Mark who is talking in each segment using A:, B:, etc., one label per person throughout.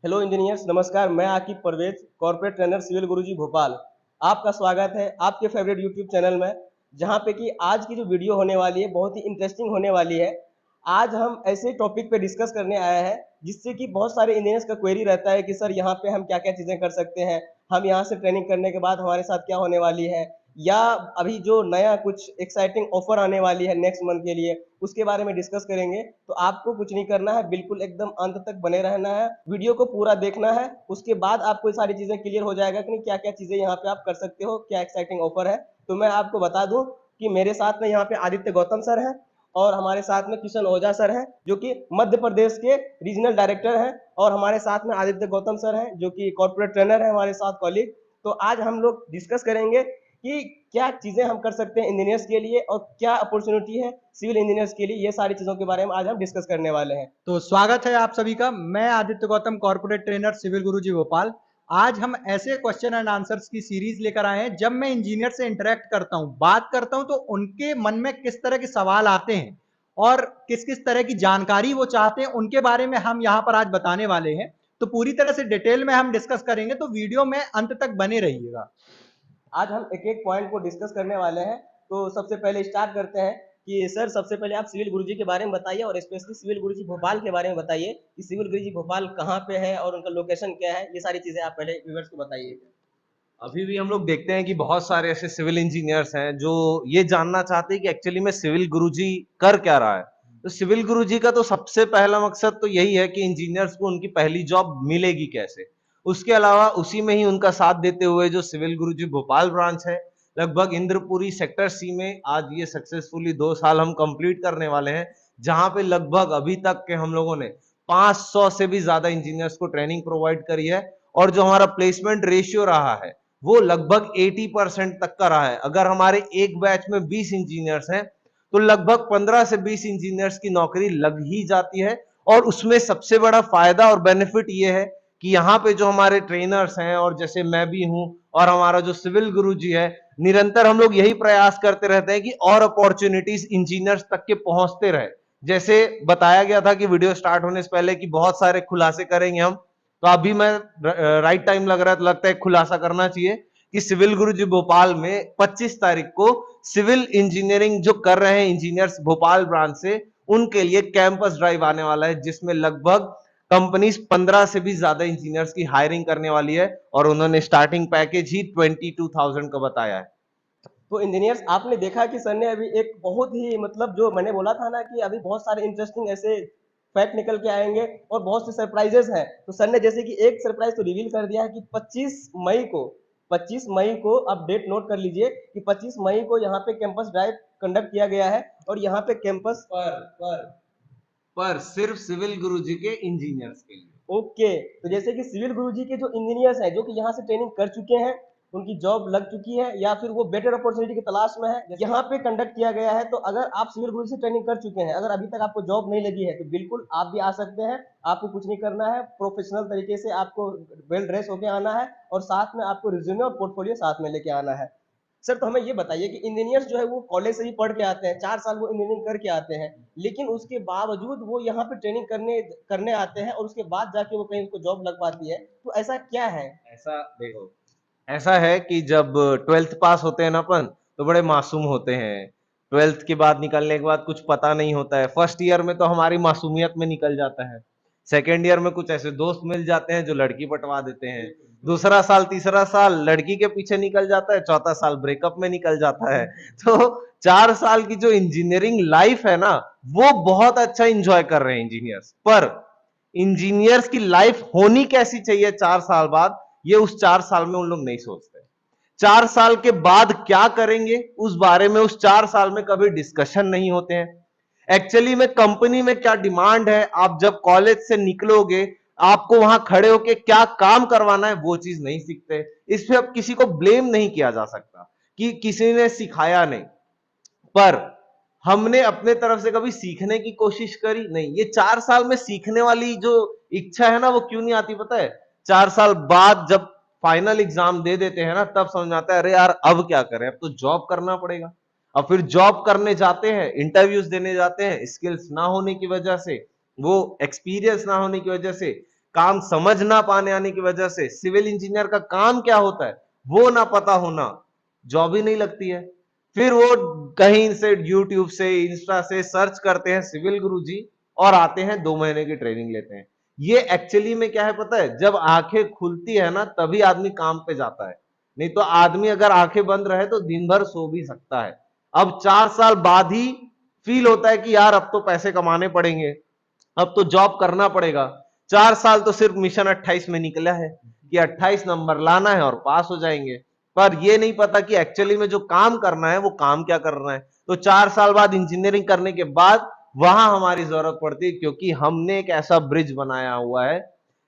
A: Hello engineers, नमस्कार। मैं Aqib Parvez, corporate trainer Civil Guruji Bhopal. आपका स्वागत है आपके फेवरेट यूट्यूब चैनल में, जहां पे कि आज की जो वीडियो होने वाली है बहुत ही इंटरेस्टिंग होने वाली है। आज हम ऐसे टॉपिक पे डिस्कस करने आए हैं जिससे कि बहुत सारे इंजीनियर्स का क्वेरी रहता है कि सर यहाँ पे हम क्या क्या चीज़ें कर सकते हैं, हम यहाँ से ट्रेनिंग करने के बाद हमारे साथ क्या होने वाली है, या अभी जो नया कुछ एक्साइटिंग ऑफर आने वाली है नेक्स्ट मंथ के लिए, उसके बारे में डिस्कस करेंगे। तो आपको कुछ नहीं करना है, बिल्कुल एकदम अंत तक बने रहना है, वीडियो को पूरा देखना है। उसके बाद आपको ये सारी चीज़ें क्लियर हो जाएगा कि क्या क्या चीज़ें यहाँ पे आप कर सकते हो, क्या एक्साइटिंग ऑफर है। तो मैं आपको बता दूं कि मेरे साथ में यहाँ पे आदित्य गौतम सर हैं और हमारे साथ में किशन ओझा सर हैं जो कि मध्य प्रदेश के रीजनल डायरेक्टर हैं, और हमारे साथ में आदित्य गौतम सर हैं जो कि कॉर्पोरेट ट्रेनर हैं हमारे साथ कॉलीग। तो आज हम लोग डिस्कस करेंगे कि क्या चीजें हम कर सकते हैं इंजीनियर्स के लिए और क्या अपॉर्चुनिटी है सिविल इंजीनियर्स के लिए। ये सारी चीजों के बारे में आज हम डिस्कस करने वाले हैं।
B: तो स्वागत है आप सभी का। मैं Aditya Gautam, corporate trainer Civil Guruji Bhopal. आज हम ऐसे क्वेश्चन एंड आंसर्स की सीरीज लेकर आए हैं। जब मैं इंजीनियर से इंटरेक्ट करता हूं, बात करता हूं, तो उनके मन में किस तरह के सवाल आते हैं और किस किस तरह की जानकारी वो चाहते हैं, उनके बारे में हम यहां पर आज बताने वाले हैं। तो पूरी तरह से डिटेल में हम डिस्कस करेंगे, तो वीडियो में अंत तक बने रहिएगा।
A: आज हम एक एक पॉइंट को डिस्कस करने वाले हैं। तो सबसे पहले स्टार्ट करते हैं कि सर सबसे पहले आप सिविल गुरुजी के बारे में बताइए और स्पेशली सिविल गुरुजी भोपाल के बारे में बताइए कि सिविल गुरुजी भोपाल कहाँ पे है और उनका लोकेशन क्या है। ये सारी चीजें आप पहले व्यूअर्स को बताइए।
C: अभी भी हम लोग देखते हैं कि बहुत सारे ऐसे सिविल इंजीनियर्स हैं जो ये जानना चाहते हैं कि एक्चुअली में सिविल गुरुजी कर क्या रहा है। तो सिविल गुरुजी का तो सबसे पहला मकसद तो यही है कि इंजीनियर्स को उनकी पहली जॉब मिलेगी कैसे। उसके अलावा उसी में ही उनका साथ देते हुए जो सिविल गुरुजी भोपाल ब्रांच है, लगभग इंद्रपुरी सेक्टर सी में आज ये सक्सेसफुली 2 साल हम कंप्लीट करने वाले हैं, जहां पे लगभग अभी तक के हम लोगों ने 500 से भी ज्यादा इंजीनियर्स को ट्रेनिंग प्रोवाइड करी है। और जो हमारा प्लेसमेंट रेशियो रहा है वो लगभग 80% तक का रहा है। अगर हमारे एक बैच में 20 इंजीनियर्स हैं तो लगभग 15 से 20 इंजीनियर्स की नौकरी लग ही जाती है। और उसमें सबसे बड़ा फायदा और बेनिफिट ये है कि यहाँ पे जो हमारे ट्रेनर्स हैं, और जैसे मैं भी हूं और हमारा जो सिविल गुरुजी है, निरंतर हम लोग यही प्रयास करते रहते हैं कि और अपॉर्चुनिटीज इंजीनियर्स तक के पहुंचते रहे। जैसे बताया गया था कि वीडियो स्टार्ट होने से पहले कि बहुत सारे खुलासे करेंगे हम, तो अभी मैं राइट टाइम लग रहा है तो लगता है खुलासा करना चाहिए कि सिविल गुरुजी भोपाल में 25 तारीख को सिविल इंजीनियरिंग जो कर रहे हैं इंजीनियर्स भोपाल ब्रांच से, उनके लिए कैंपस ड्राइव आने वाला है, जिसमें लगभग कंपनीज 15 से भी ज्यादा इंजीनियर्स की हायरिंग करने वाली है। और उन्होंने स्टार्टिंग पैकेज ही 22,000 का बताया है।
A: तो इंजीनियर्स आपने देखा कि सर ने अभी एक बहुत ही मतलब जो मैंने बोला था ना कि अभी बहुत सारे इंटरेस्टिंग ऐसे फैक्ट निकल के आएंगे और बहुत से सरप्राइजेस हैं। तो सर ने जैसे कि एक सरप्राइज तो रिवील कर दिया है कि 25 मई को आप डेट नोट कर लीजिए कि 25 मई को यहाँ पे कैंपस ड्राइव कंडक्ट किया गया है। और यहाँ पे कैंपस
C: पर सिर्फ सिविल गुरुजी के इंजीनियर्स के लिए।
A: ओके। तो जैसे कि सिविल गुरुजी के जो इंजीनियर्स हैं जो कि यहाँ से ट्रेनिंग कर चुके हैं, उनकी जॉब लग चुकी है या फिर वो बेटर अपॉर्चुनिटी की तलाश में है, यहाँ पे कंडक्ट किया गया है। तो अगर आप सिविल गुरुजी से ट्रेनिंग कर चुके हैं, अगर अभी तक आपको जॉब नहीं लगी है, तो बिल्कुल आप भी आ सकते हैं। आपको कुछ नहीं करना है, प्रोफेशनल तरीके से आपको वेल ड्रेस होके आना है और साथ में आपको रिज्यूमे और पोर्टफोलियो साथ में लेके आना है। सर तो हमें ये बताइए कि इंजीनियर्स जो है वो कॉलेज से ही पढ़ के आते हैं, 4 साल वो इंजीनियरिंग करके आते हैं, लेकिन उसके बावजूद वो यहाँ पे ट्रेनिंग करने करने आते हैं और उसके बाद जाके वो कहीं उनको जॉब लग पाती है। तो ऐसा क्या है?
C: ऐसा देखो, ऐसा है कि जब 12th पास होते हैं ना अपन, तो बड़े मासूम होते हैं। 12th के बाद निकलने के बाद कुछ पता नहीं होता है। फर्स्ट ईयर में तो हमारी मासूमियत में निकल जाता है। सेकेंड ईयर में कुछ ऐसे दोस्त मिल जाते हैं जो लड़की पटवा देते हैं। दूसरा साल तीसरा साल लड़की के पीछे निकल जाता है, चौथा साल ब्रेकअप में निकल जाता है। तो 4 साल की जो इंजीनियरिंग लाइफ है ना, वो बहुत अच्छा इंजॉय कर रहे हैं इंजीनियर्स। पर इंजीनियर्स की लाइफ होनी कैसी चाहिए 4 साल बाद, ये उस 4 साल में उन लोग नहीं सोचते। 4 साल के बाद क्या करेंगे उस बारे में उस 4 साल में कभी डिस्कशन नहीं होते हैं। एक्चुअली में कंपनी में क्या डिमांड है, आप जब कॉलेज से निकलोगे आपको वहां खड़े होके क्या काम करवाना है, वो चीज नहीं सीखते। इस पे अब किसी को ब्लेम नहीं किया जा सकता कि किसी ने सिखाया नहीं। पर हमने अपने तरफ से कभी सीखने की कोशिश करी नहीं। ये 4 साल में सीखने वाली जो इच्छा है ना, वो क्यों नहीं आती पता है? 4 साल बाद जब फाइनल एग्जाम दे देते हैं ना, तब समझ आता है अरे यार अब क्या करें, अब तो जॉब करना पड़ेगा। अब फिर जॉब करने जाते हैं, इंटरव्यूज देने जाते हैं, स्किल्स ना होने की वजह से, वो एक्सपीरियंस ना होने की वजह से काम समझ ना पाने आने की वजह से सिविल इंजीनियर का काम क्या होता है वो ना पता होना, जॉब ही नहीं लगती है। फिर वो कहीं से यूट्यूब से इंस्टा से सर्च करते हैं सिविल गुरुजी और आते हैं 2 महीने की ट्रेनिंग लेते हैं। ये एक्चुअली में क्या है पता है, जब आंखें खुलती है ना तभी आदमी काम पे जाता है, नहीं तो आदमी अगर आंखें बंद रहे तो दिन भर सो भी सकता है। अब 4 साल बाद ही फील होता है कि यार अब तो पैसे कमाने पड़ेंगे, अब तो जॉब करना पड़ेगा। 4 साल तो सिर्फ मिशन 28 में निकला है कि 28 नंबर लाना है और पास हो जाएंगे, पर ये नहीं पता कि एक्चुअली में जो काम करना है वो काम क्या करना है। तो 4 साल बाद इंजीनियरिंग करने के बाद वहां हमारी जरूरत पड़ती है, क्योंकि हमने एक ऐसा ब्रिज बनाया हुआ है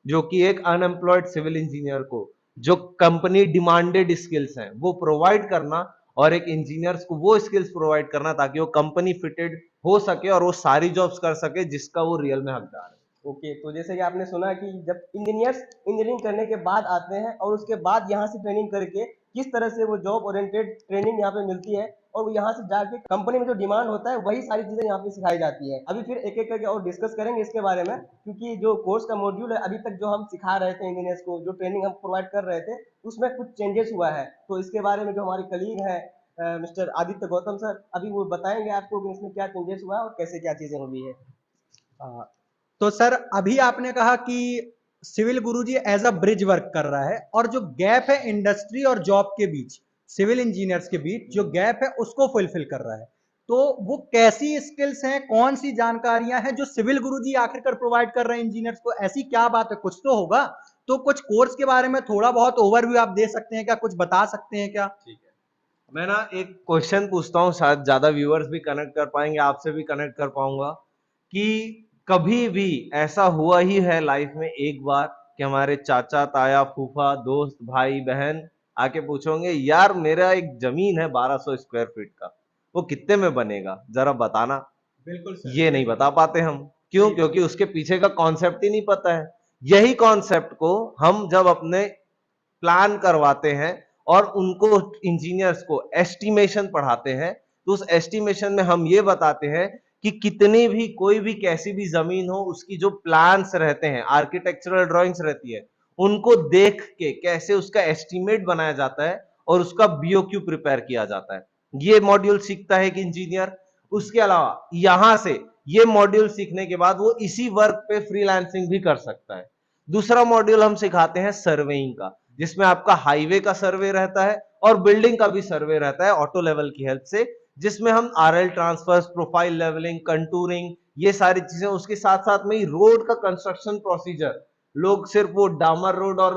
C: जो कि एक अनएम्प्लॉयड सिविल इंजीनियर को जो कंपनी डिमांडेड स्किल्स हैं वो प्रोवाइड करना, और एक इंजीनियर्स को वो स्किल्स प्रोवाइड करना ताकि वो कंपनी फिटेड हो सके और वो सारी जॉब्स कर सके जिसका वो रियल में हकदार है।
A: ओके, तो जैसे कि आपने सुना कि जब इंजीनियर्स इंजीनियरिंग करने के बाद आते हैं और उसके बाद यहाँ से ट्रेनिंग करके किस तरह से वो जॉब ओरिएंटेड ट्रेनिंग यहाँ पे मिलती है और वो यहाँ से जाके कंपनी में जो डिमांड होता है वही सारी चीज़ें यहाँ पे सिखाई जाती है। अभी फिर एक एक करके और डिस्कस करेंगे इसके बारे में, क्योंकि जो कोर्स का मॉड्यूल है अभी तक जो हम सिखा रहे थे इंजीनियर्स को, जो ट्रेनिंग हम प्रोवाइड कर रहे थे उसमें कुछ चेंजेस हुआ है। तो इसके बारे में जो हमारे कलीग हैं मिस्टर आदित्य गौतम सर, अभी वो बताएंगे आपको कि इसमें क्या चेंजेस हुआ है और कैसे क्या चीज़ें हुई है।
B: आ, तो सर अभी आपने कहा कि civil Guruji as a bridge work कर रहा है, और जो गैप है इंडस्ट्री और जॉब के बीच, सिविल इंजीनियर्स के बीच जो गैप है उसको फुलफिल कर रहा है। तो वो कैसी स्किल्स हैं, कौन सी जानकारियां हैं जो सिविल गुरुजी आखिरकार प्रोवाइड कर रहे हैं इंजीनियर्स को? ऐसी क्या बात है, कुछ तो होगा। तो कुछ कोर्स के बारे में थोड़ा बहुत ओवरव्यू आप दे सकते हैं क्या, कुछ बता सकते हैं क्या?
C: ठीक है, मैं ना एक क्वेश्चन पूछता हूँ, शायद ज्यादा व्यूअर्स भी कनेक्ट कर पाएंगे, आपसे भी कनेक्ट कर पाऊंगा कि कभी भी ऐसा हुआ ही है लाइफ में एक बार कि हमारे चाचा ताया फूफा दोस्त भाई बहन आके पूछोगे यार मेरा एक जमीन है 1200 स्क्वायर फीट का, वो कितने में बनेगा जरा बताना।
B: बिल्कुल सर,
C: ये नहीं बता पाते हम, क्यों? क्योंकि उसके पीछे का कॉन्सेप्ट ही नहीं पता है। यही कॉन्सेप्ट को हम जब अपने प्लान करवाते हैं और उनको इंजीनियर्स को एस्टिमेशन पढ़ाते हैं, तो उस एस्टिमेशन में हम ये बताते हैं कि कितनी भी कोई भी कैसी भी जमीन हो उसकी जो प्लान्स रहते हैं, आर्किटेक्चरल ड्राइंग्स रहती है, उनको देख के कैसे उसका एस्टिमेट बनाया जाता है और उसका बीओक्यू प्रिपेयर किया जाता है। ये मॉड्यूल सीखता है कि इंजीनियर, उसके अलावा यहां से ये मॉड्यूल सीखने के बाद वो इसी वर्क पे फ्रीलांसिंग भी कर सकता है। दूसरा मॉड्यूल हम सिखाते हैं सर्वेइंग का, जिसमें आपका हाईवे का सर्वे रहता है और बिल्डिंग का भी सर्वे रहता है ऑटो लेवल की हेल्प से, जिसमें हम RL transfers, profile levelling, contouring, ये सारी चीजें, उसके साथ साथ में ही रोड का कंस्ट्रक्शन प्रोसीजर। लोग सिर्फ वो डामर रोड और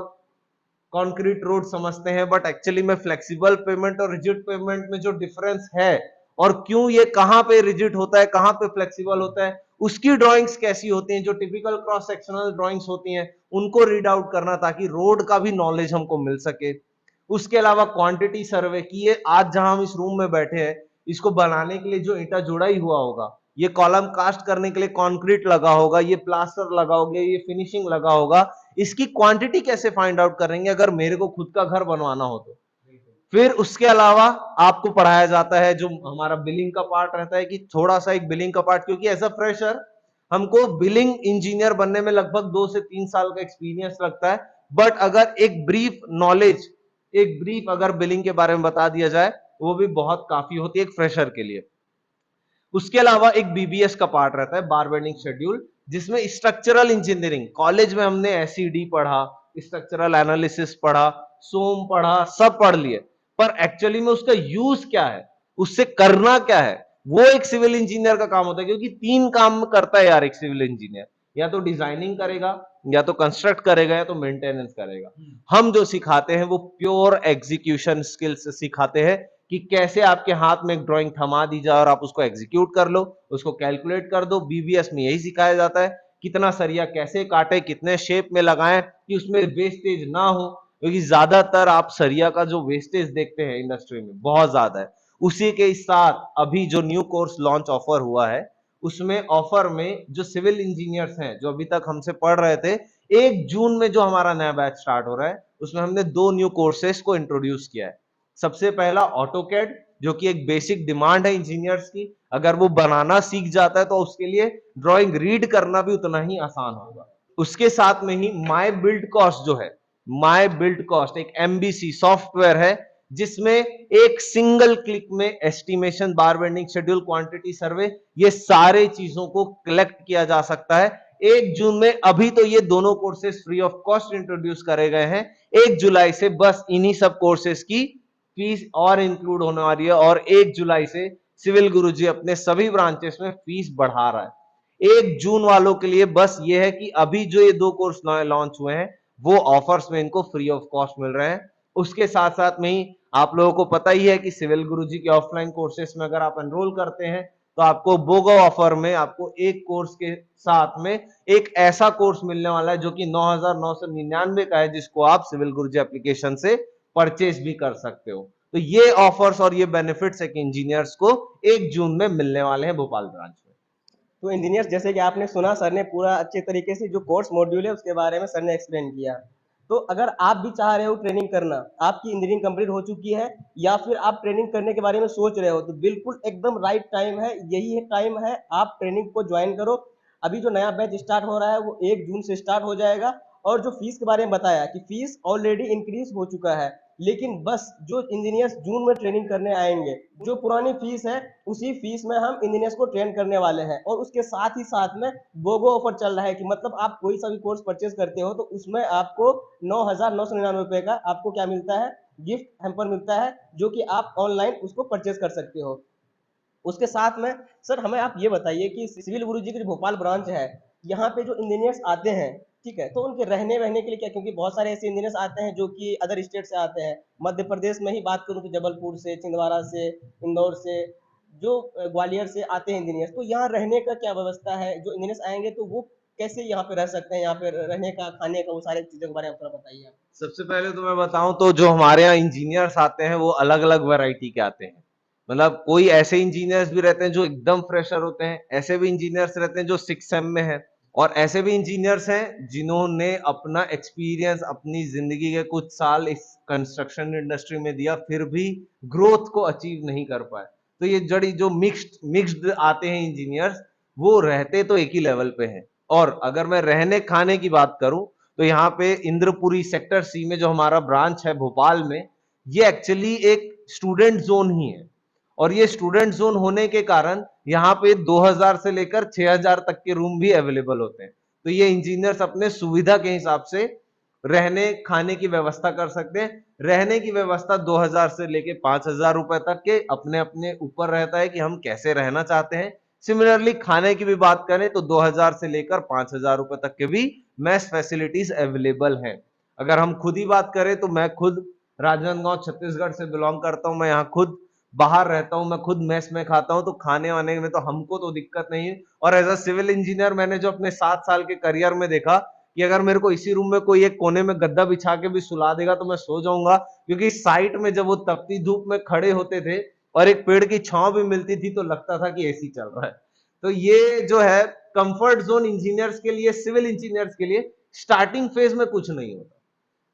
C: कंक्रीट रोड समझते हैं, बट एक्चुअली में फ्लेक्सिबल पेमेंट और रिजिड पेमेंट में जो डिफरेंस है और क्यों ये कहां पे रिजिड होता है कहां पे फ्लेक्सिबल होता है, उसकी ड्राइंग्स कैसी होती हैं, जो टिपिकल क्रॉस सेक्शनल ड्राइंग्स होती हैं उनको रीड आउट करना ताकि रोड का भी नॉलेज हमको मिल सके। उसके अलावा क्वांटिटी सर्वे की, ये आज जहां हम इस रूम में बैठे हैं इसको बनाने के लिए जो ईंटा जुड़ा ही हुआ होगा, ये कॉलम कास्ट करने के लिए कंक्रीट लगा होगा, ये प्लास्टर लगा होगा, ये फिनिशिंग लगा होगा, इसकी क्वांटिटी कैसे फाइंड आउट करेंगे अगर मेरे को खुद का घर बनवाना हो तो। फिर उसके अलावा आपको पढ़ाया जाता है जो हमारा बिलिंग का पार्ट रहता है, कि थोड़ा सा एक बिलिंग का पार्ट, क्योंकि एज अ फ्रेशर हमको बिलिंग इंजीनियर बनने में लगभग 2 से 3 साल का एक्सपीरियंस लगता है, बट अगर एक ब्रीफ नॉलेज, एक ब्रीफ अगर बिलिंग के बारे में बता दिया जाए वो भी बहुत काफी होती है एक फ्रेशर के लिए। उसके अलावा एक बीबीएस का पार्ट रहता है, बार बेंडिंग शेड्यूल, जिसमें स्ट्रक्चरल इंजीनियरिंग, कॉलेज में हमने एसईडी पढ़ा, स्ट्रक्चरल एनालिसिस पढ़ा, सोम पढ़ा, सब पढ़ लिए, पर एक्चुअली में उसका यूज क्या है, उससे करना क्या है, वो एक सिविल इंजीनियर का काम होता है। क्योंकि 3 काम करता है यार एक सिविल इंजीनियर, या तो डिजाइनिंग करेगा, या तो कंस्ट्रक्ट करेगा, या तो मेंटेनेंस करेगा। हम जो सिखाते हैं वो प्योर एग्जीक्यूशन स्किल्स सिखाते हैं कि कैसे आपके हाथ में एक ड्राइंग थमा दी जाए और आप उसको एग्जीक्यूट कर लो, उसको कैलकुलेट कर दो। बीबीएस में यही सिखाया जाता है, कितना सरिया कैसे काटे, कितने शेप में लगाएं कि उसमें वेस्टेज ना हो, क्योंकि ज्यादातर आप सरिया का जो वेस्टेज देखते हैं इंडस्ट्री में बहुत ज्यादा है। उसी के साथ अभी जो न्यू कोर्स लॉन्च ऑफर हुआ है, उसमें ऑफर में जो सिविल इंजीनियर्स हैं जो अभी तक हमसे पढ़ रहे थे, 1 जून में जो हमारा नया बैच स्टार्ट हो रहा है उसमें हमने 2 न्यू कोर्सेज को इंट्रोड्यूस किया है। सबसे पहला ऑटोकैड, जो कि एक बेसिक डिमांड है इंजीनियर्स की, अगर वो बनाना सीख जाता है तो उसके लिए ड्राइंग रीड करना भी उतना ही आसान होगा। उसके साथ में ही माई बिल्ड कॉस्ट जो है, माई बिल्ड कॉस्ट एक एमबीसी सॉफ्टवेयर है जिसमें एक सिंगल क्लिक में एस्टिमेशन, बार बेंडिंग शेड्यूल, क्वांटिटी सर्वे, ये सारे चीजों को कलेक्ट किया जा सकता है। 1 जून में अभी तो ये दोनों courses free of cost introduce करे गए हैं। 1 जुलाई से बस इन्हीं सब कोर्सेज की फीस और इंक्लूड होने वाली है और 1 जुलाई से सिविल गुरुजी अपने सभी ब्रांचेस में फीस बढ़ा रहा है। 1 जून वालों के लिए बस ये है कि अभी जो ये 2 कोर्स लॉन्च हुए हैं वो ऑफर्स में इनको फ्री ऑफ कॉस्ट मिल रहे हैं। उसके साथ साथ में ही आप लोगों को पता ही है कि सिविल गुरुजी के ऑफलाइन कोर्सेस में अगर आप एनरोल करते हैं तो आपको बोगो ऑफर में आपको एक कोर्स के साथ में एक ऐसा कोर्स मिलने वाला है जो कि 9,999 का है, जिसको आप सिविल गुरुजी एप्लीकेशन से परचेज भी कर सकते हो। तो ये ऑफर्स और ये बेनिफिट्स एक इंजीनियर्स को 1 जून में मिलने वाले हैं भोपाल ब्रांच में।
A: तो इंजीनियर्स, जैसे कि आपने सुना, सर ने पूरा अच्छे तरीके से जो कोर्स मॉड्यूल है उसके बारे में सर ने एक्सप्लेन किया। तो अगर आप भी चाह रहे हो ट्रेनिंग करना, आपकी इंजीनियरिंग कंप्लीट हो चुकी है या फिर आप ट्रेनिंग करने के बारे में सोच रहे हो, तो बिल्कुल एकदम राइट टाइम है, यही है टाइम है, आप ट्रेनिंग को ज्वाइन करो। अभी जो नया बैच स्टार्ट हो रहा है वो 1 जून से स्टार्ट हो जाएगा। और जो फीस के बारे में बताया कि फीस ऑलरेडी इंक्रीज हो चुका है, लेकिन बस जो इंजीनियर्स जून में ट्रेनिंग करने आएंगे, जो पुरानी फीस है उसी फीस में हम इंजीनियर्स को ट्रेन करने वाले हैं। और उसके साथ ही साथ में बोगो ऑफर चल रहा है कि मतलब आप कोई सा भी कोर्स परचेज करते हो तो उसमें आपको 9,999 रुपए का आपको क्या मिलता है, गिफ्ट हैम्पर मिलता है, जो कि आप ऑनलाइन उसको परचेज कर सकते हो। उसके साथ में सर हमें आप ये बताइए कि सिविल गुरुजी की जो भोपाल ब्रांच है, यहाँ पे जो इंजीनियर्स आते हैं, ठीक है, तो उनके रहने वहने के लिए क्या, क्योंकि बहुत सारे ऐसे इंजीनियर्स आते हैं जो कि अदर स्टेट से आते हैं, मध्य प्रदेश में ही बात करूँ तो जबलपुर से, छिंदवाड़ा से, इंदौर से, जो ग्वालियर से आते हैं इंजीनियर्स, तो यहाँ रहने का क्या व्यवस्था है? जो इंजीनियर्स आएंगे तो वो कैसे यहाँ पे रह सकते हैं, यहाँ पे रहने का, खाने का, वो सारी चीजों के बारे में थोड़ा बताइए आप।
C: सबसे पहले तो मैं बताऊं तो जो हमारे यहाँ इंजीनियर्स आते हैं वो अलग अलग वैरायटी के आते हैं। मतलब कोई ऐसे इंजीनियर्स भी रहते हैं जो एकदम फ्रेशर होते हैं, ऐसे भी इंजीनियर्स रहते हैं जो 6 सेम में है, और ऐसे भी इंजीनियर्स हैं जिन्होंने अपना एक्सपीरियंस अपनी जिंदगी के कुछ साल इस कंस्ट्रक्शन इंडस्ट्री में दिया फिर भी ग्रोथ को अचीव नहीं कर पाए। तो ये जड़ी जो मिक्स्ड आते हैं इंजीनियर्स, वो रहते तो एक ही लेवल पे हैं। और अगर मैं रहने खाने की बात करूं तो यहाँ पे इंद्रपुरी सेक्टर सी में जो हमारा ब्रांच है भोपाल में, ये एक्चुअली एक स्टूडेंट जोन ही है। और ये स्टूडेंट जोन होने के कारण यहाँ पे 2000 से लेकर 6000 तक के रूम भी अवेलेबल होते हैं। तो ये इंजीनियर्स अपने सुविधा के हिसाब से रहने खाने की व्यवस्था कर सकते हैं। रहने की व्यवस्था 2000 से लेके 5000 रुपए तक के अपने अपने ऊपर रहता है कि हम कैसे रहना चाहते हैं। सिमिलरली खाने की भी बात करें तो 2000 से लेकर 5000 रुपए तक के भी मेस फैसिलिटीज अवेलेबल हैं। अगर हम खुद ही बात करें तो मैं खुद राजनांदगांव छत्तीसगढ़ से बिलोंग करता हूं, मैं यहाँ खुद बाहर रहता हूं, मैं खुद मेस में खाता हूं, तो खाने वाने में तो हमको तो दिक्कत नहीं है। और एज अ सिविल इंजीनियर मैंने जो अपने 7 साल के करियर में देखा कि अगर मेरे को इसी रूम में कोई एक कोने में गद्दा बिछा के भी सुला देगा तो मैं सो जाऊंगा, क्योंकि साइट में जब वो तपती धूप में खड़े होते थे और एक पेड़ की छांव भी मिलती थी तो लगता था कि एसी चल रहा है। तो ये जो है कंफर्ट जोन इंजीनियर्स के लिए, सिविल इंजीनियर्स के लिए स्टार्टिंग फेज में कुछ नहीं होता।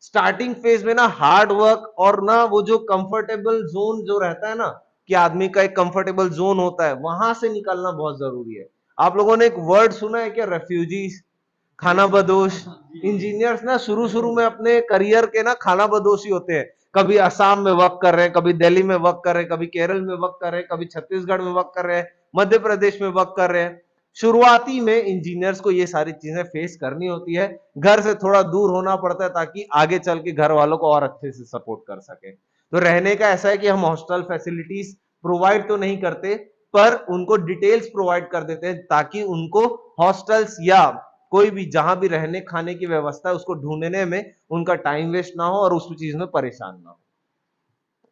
C: स्टार्टिंग फेज में ना हार्ड वर्क और ना वो जो कंफर्टेबल जोन जो रहता है ना, कि आदमी का एक कंफर्टेबल जोन होता है, वहां से निकलना बहुत जरूरी है। आप लोगों ने एक वर्ड सुना है क्या, रेफ्यूजीज, खाना बदोश? इंजीनियर्स ना शुरू शुरू में अपने करियर के ना खाना बदोशी होते हैं। कभी असम में वर्क कर रहे हैं, कभी दिल्ली में वर्क कर रहे हैं, कभी केरल में वर्क कर रहे हैं, कभी छत्तीसगढ़ में वर्क कर रहे हैं, मध्य प्रदेश में वर्क कर रहे हैं। शुरुआती में इंजीनियर्स को ये सारी चीजें फेस करनी होती है, घर से थोड़ा दूर होना पड़ता है ताकि आगे चल के घर वालों को और अच्छे से सपोर्ट कर सके। तो रहने का ऐसा है कि हम हॉस्टल फैसिलिटीज प्रोवाइड तो नहीं करते, पर उनको डिटेल्स प्रोवाइड कर देते हैं ताकि उनको हॉस्टल्स या कोई भी जहां भी रहने खाने की व्यवस्था है उसको ढूंढने में उनका टाइम वेस्ट ना हो और उस चीज में परेशान ना हो।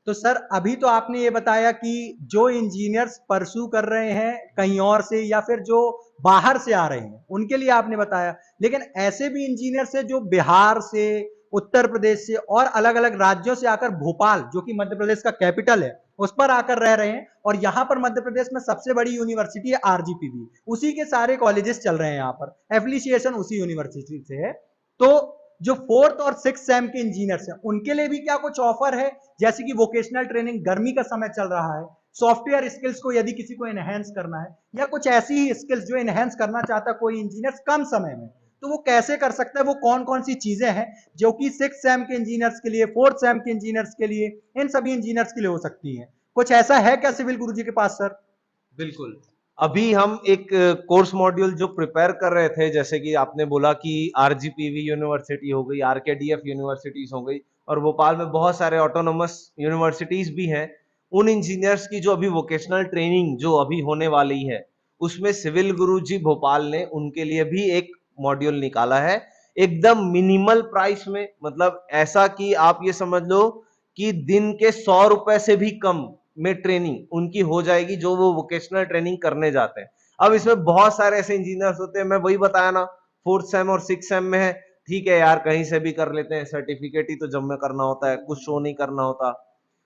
B: तो सर अभी तो आपने ये बताया कि जो इंजीनियर्स परसू कर रहे हैं कहीं और से या फिर जो बाहर से आ रहे हैं उनके लिए आपने बताया, लेकिन ऐसे भी इंजीनियर्स हैं जो बिहार से, उत्तर प्रदेश से और अलग अलग राज्यों से आकर भोपाल, जो कि मध्य प्रदेश का कैपिटल है, उस पर आकर रह रहे हैं। और यहाँ पर मध्य प्रदेश में सबसे बड़ी यूनिवर्सिटी है आरजीपीवी, उसी के सारे कॉलेजेस चल रहे हैं, यहाँ पर एफिलिशिएशन उसी यूनिवर्सिटी से है। तो जो 4th और 6th सेम के इंजीनियर्स हैं उनके लिए भी क्या कुछ ऑफर है, जैसे कि वोकेशनल ट्रेनिंग, गर्मी का समय चल रहा है, सॉफ्टवेयर स्किल्स को यदि किसी को एनहेंस करना है या कुछ ऐसी ही स्किल्स जो एनहेंस करना चाहता है कोई इंजीनियर कम समय में, तो वो कैसे कर सकता है, वो कौन कौन सी चीजें हैं जो कि 6 सैम के इंजीनियर्स के लिए, 4 सैम के इंजीनियर्स के लिए, इन सभी इंजीनियर्स के लिए हो सकती हैं। कुछ ऐसा है क्या सिविल गुरुजी के पास सर?
C: बिल्कुल। अभी हम एक कोर्स मॉड्यूल जो प्रिपेयर कर रहे थे, जैसे कि आपने बोला कि आरजीपीवी यूनिवर्सिटी हो गई, आरकेडीएफ यूनिवर्सिटीज हो गई, और भोपाल में बहुत सारे ऑटोनोमस यूनिवर्सिटीज भी हैं। उन इंजीनियर्स की जो अभी वोकेशनल ट्रेनिंग जो अभी होने वाली है, उसमें सिविल गुरुजी भोपाल ने उनके लिए भी एक मॉड्यूल निकाला है, एकदम मिनिमल प्राइस में। मतलब ऐसा कि आप ये समझ लो कि दिन के 100 रुपए से भी कम में ट्रेनिंग उनकी हो जाएगी, जो वो वोकेशनल ट्रेनिंग करने जाते हैं। अब इसमें बहुत सारे ऐसे इंजीनियर्स होते हैं, मैं वही बताया ना, 4th सेम और 6th सेम में है, ठीक है यार कहीं से भी कर लेते हैं, सर्टिफिकेट ही तो जब करना होता है, कुछ शो नहीं करना होता।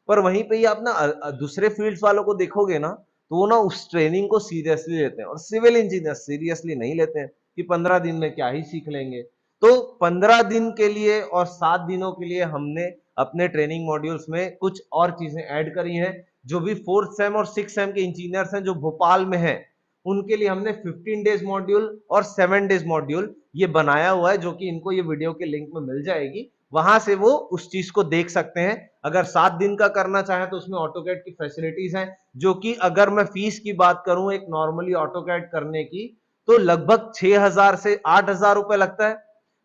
C: पर वहीं पे ही आप ना दूसरे फील्ड्स वालों को देखोगे ना, तो वो ना उस ट्रेनिंग को सीरियसली लेते हैं, और सिविल इंजीनियर सीरियसली नहीं लेते हैं कि 15 दिन में क्या ही सीख लेंगे। तो 15 दिन के लिए और 7 दिनों के लिए हमने अपने ट्रेनिंग मॉड्यूल्स में कुछ और चीजें ऐड करी हैं। जो भी 4th सेम और 6th सेम के इंजीनियर्स हैं जो भोपाल में हैं, उनके लिए हमने 15 डेज मॉड्यूल और 7 डेज मॉड्यूल ये बनाया हुआ है, जो कि इनको ये वीडियो के लिंक में मिल जाएगी, वहां से वो उस चीज को देख सकते हैं। अगर 7 दिन का करना चाहे तो उसमें ऑटोकैड की फैसिलिटीज हैं, जो कि अगर मैं फीस की बात करूं एक नॉर्मली ऑटोकैड करने की, तो लगभग 6,000 से 8,000 रुपए लगता है।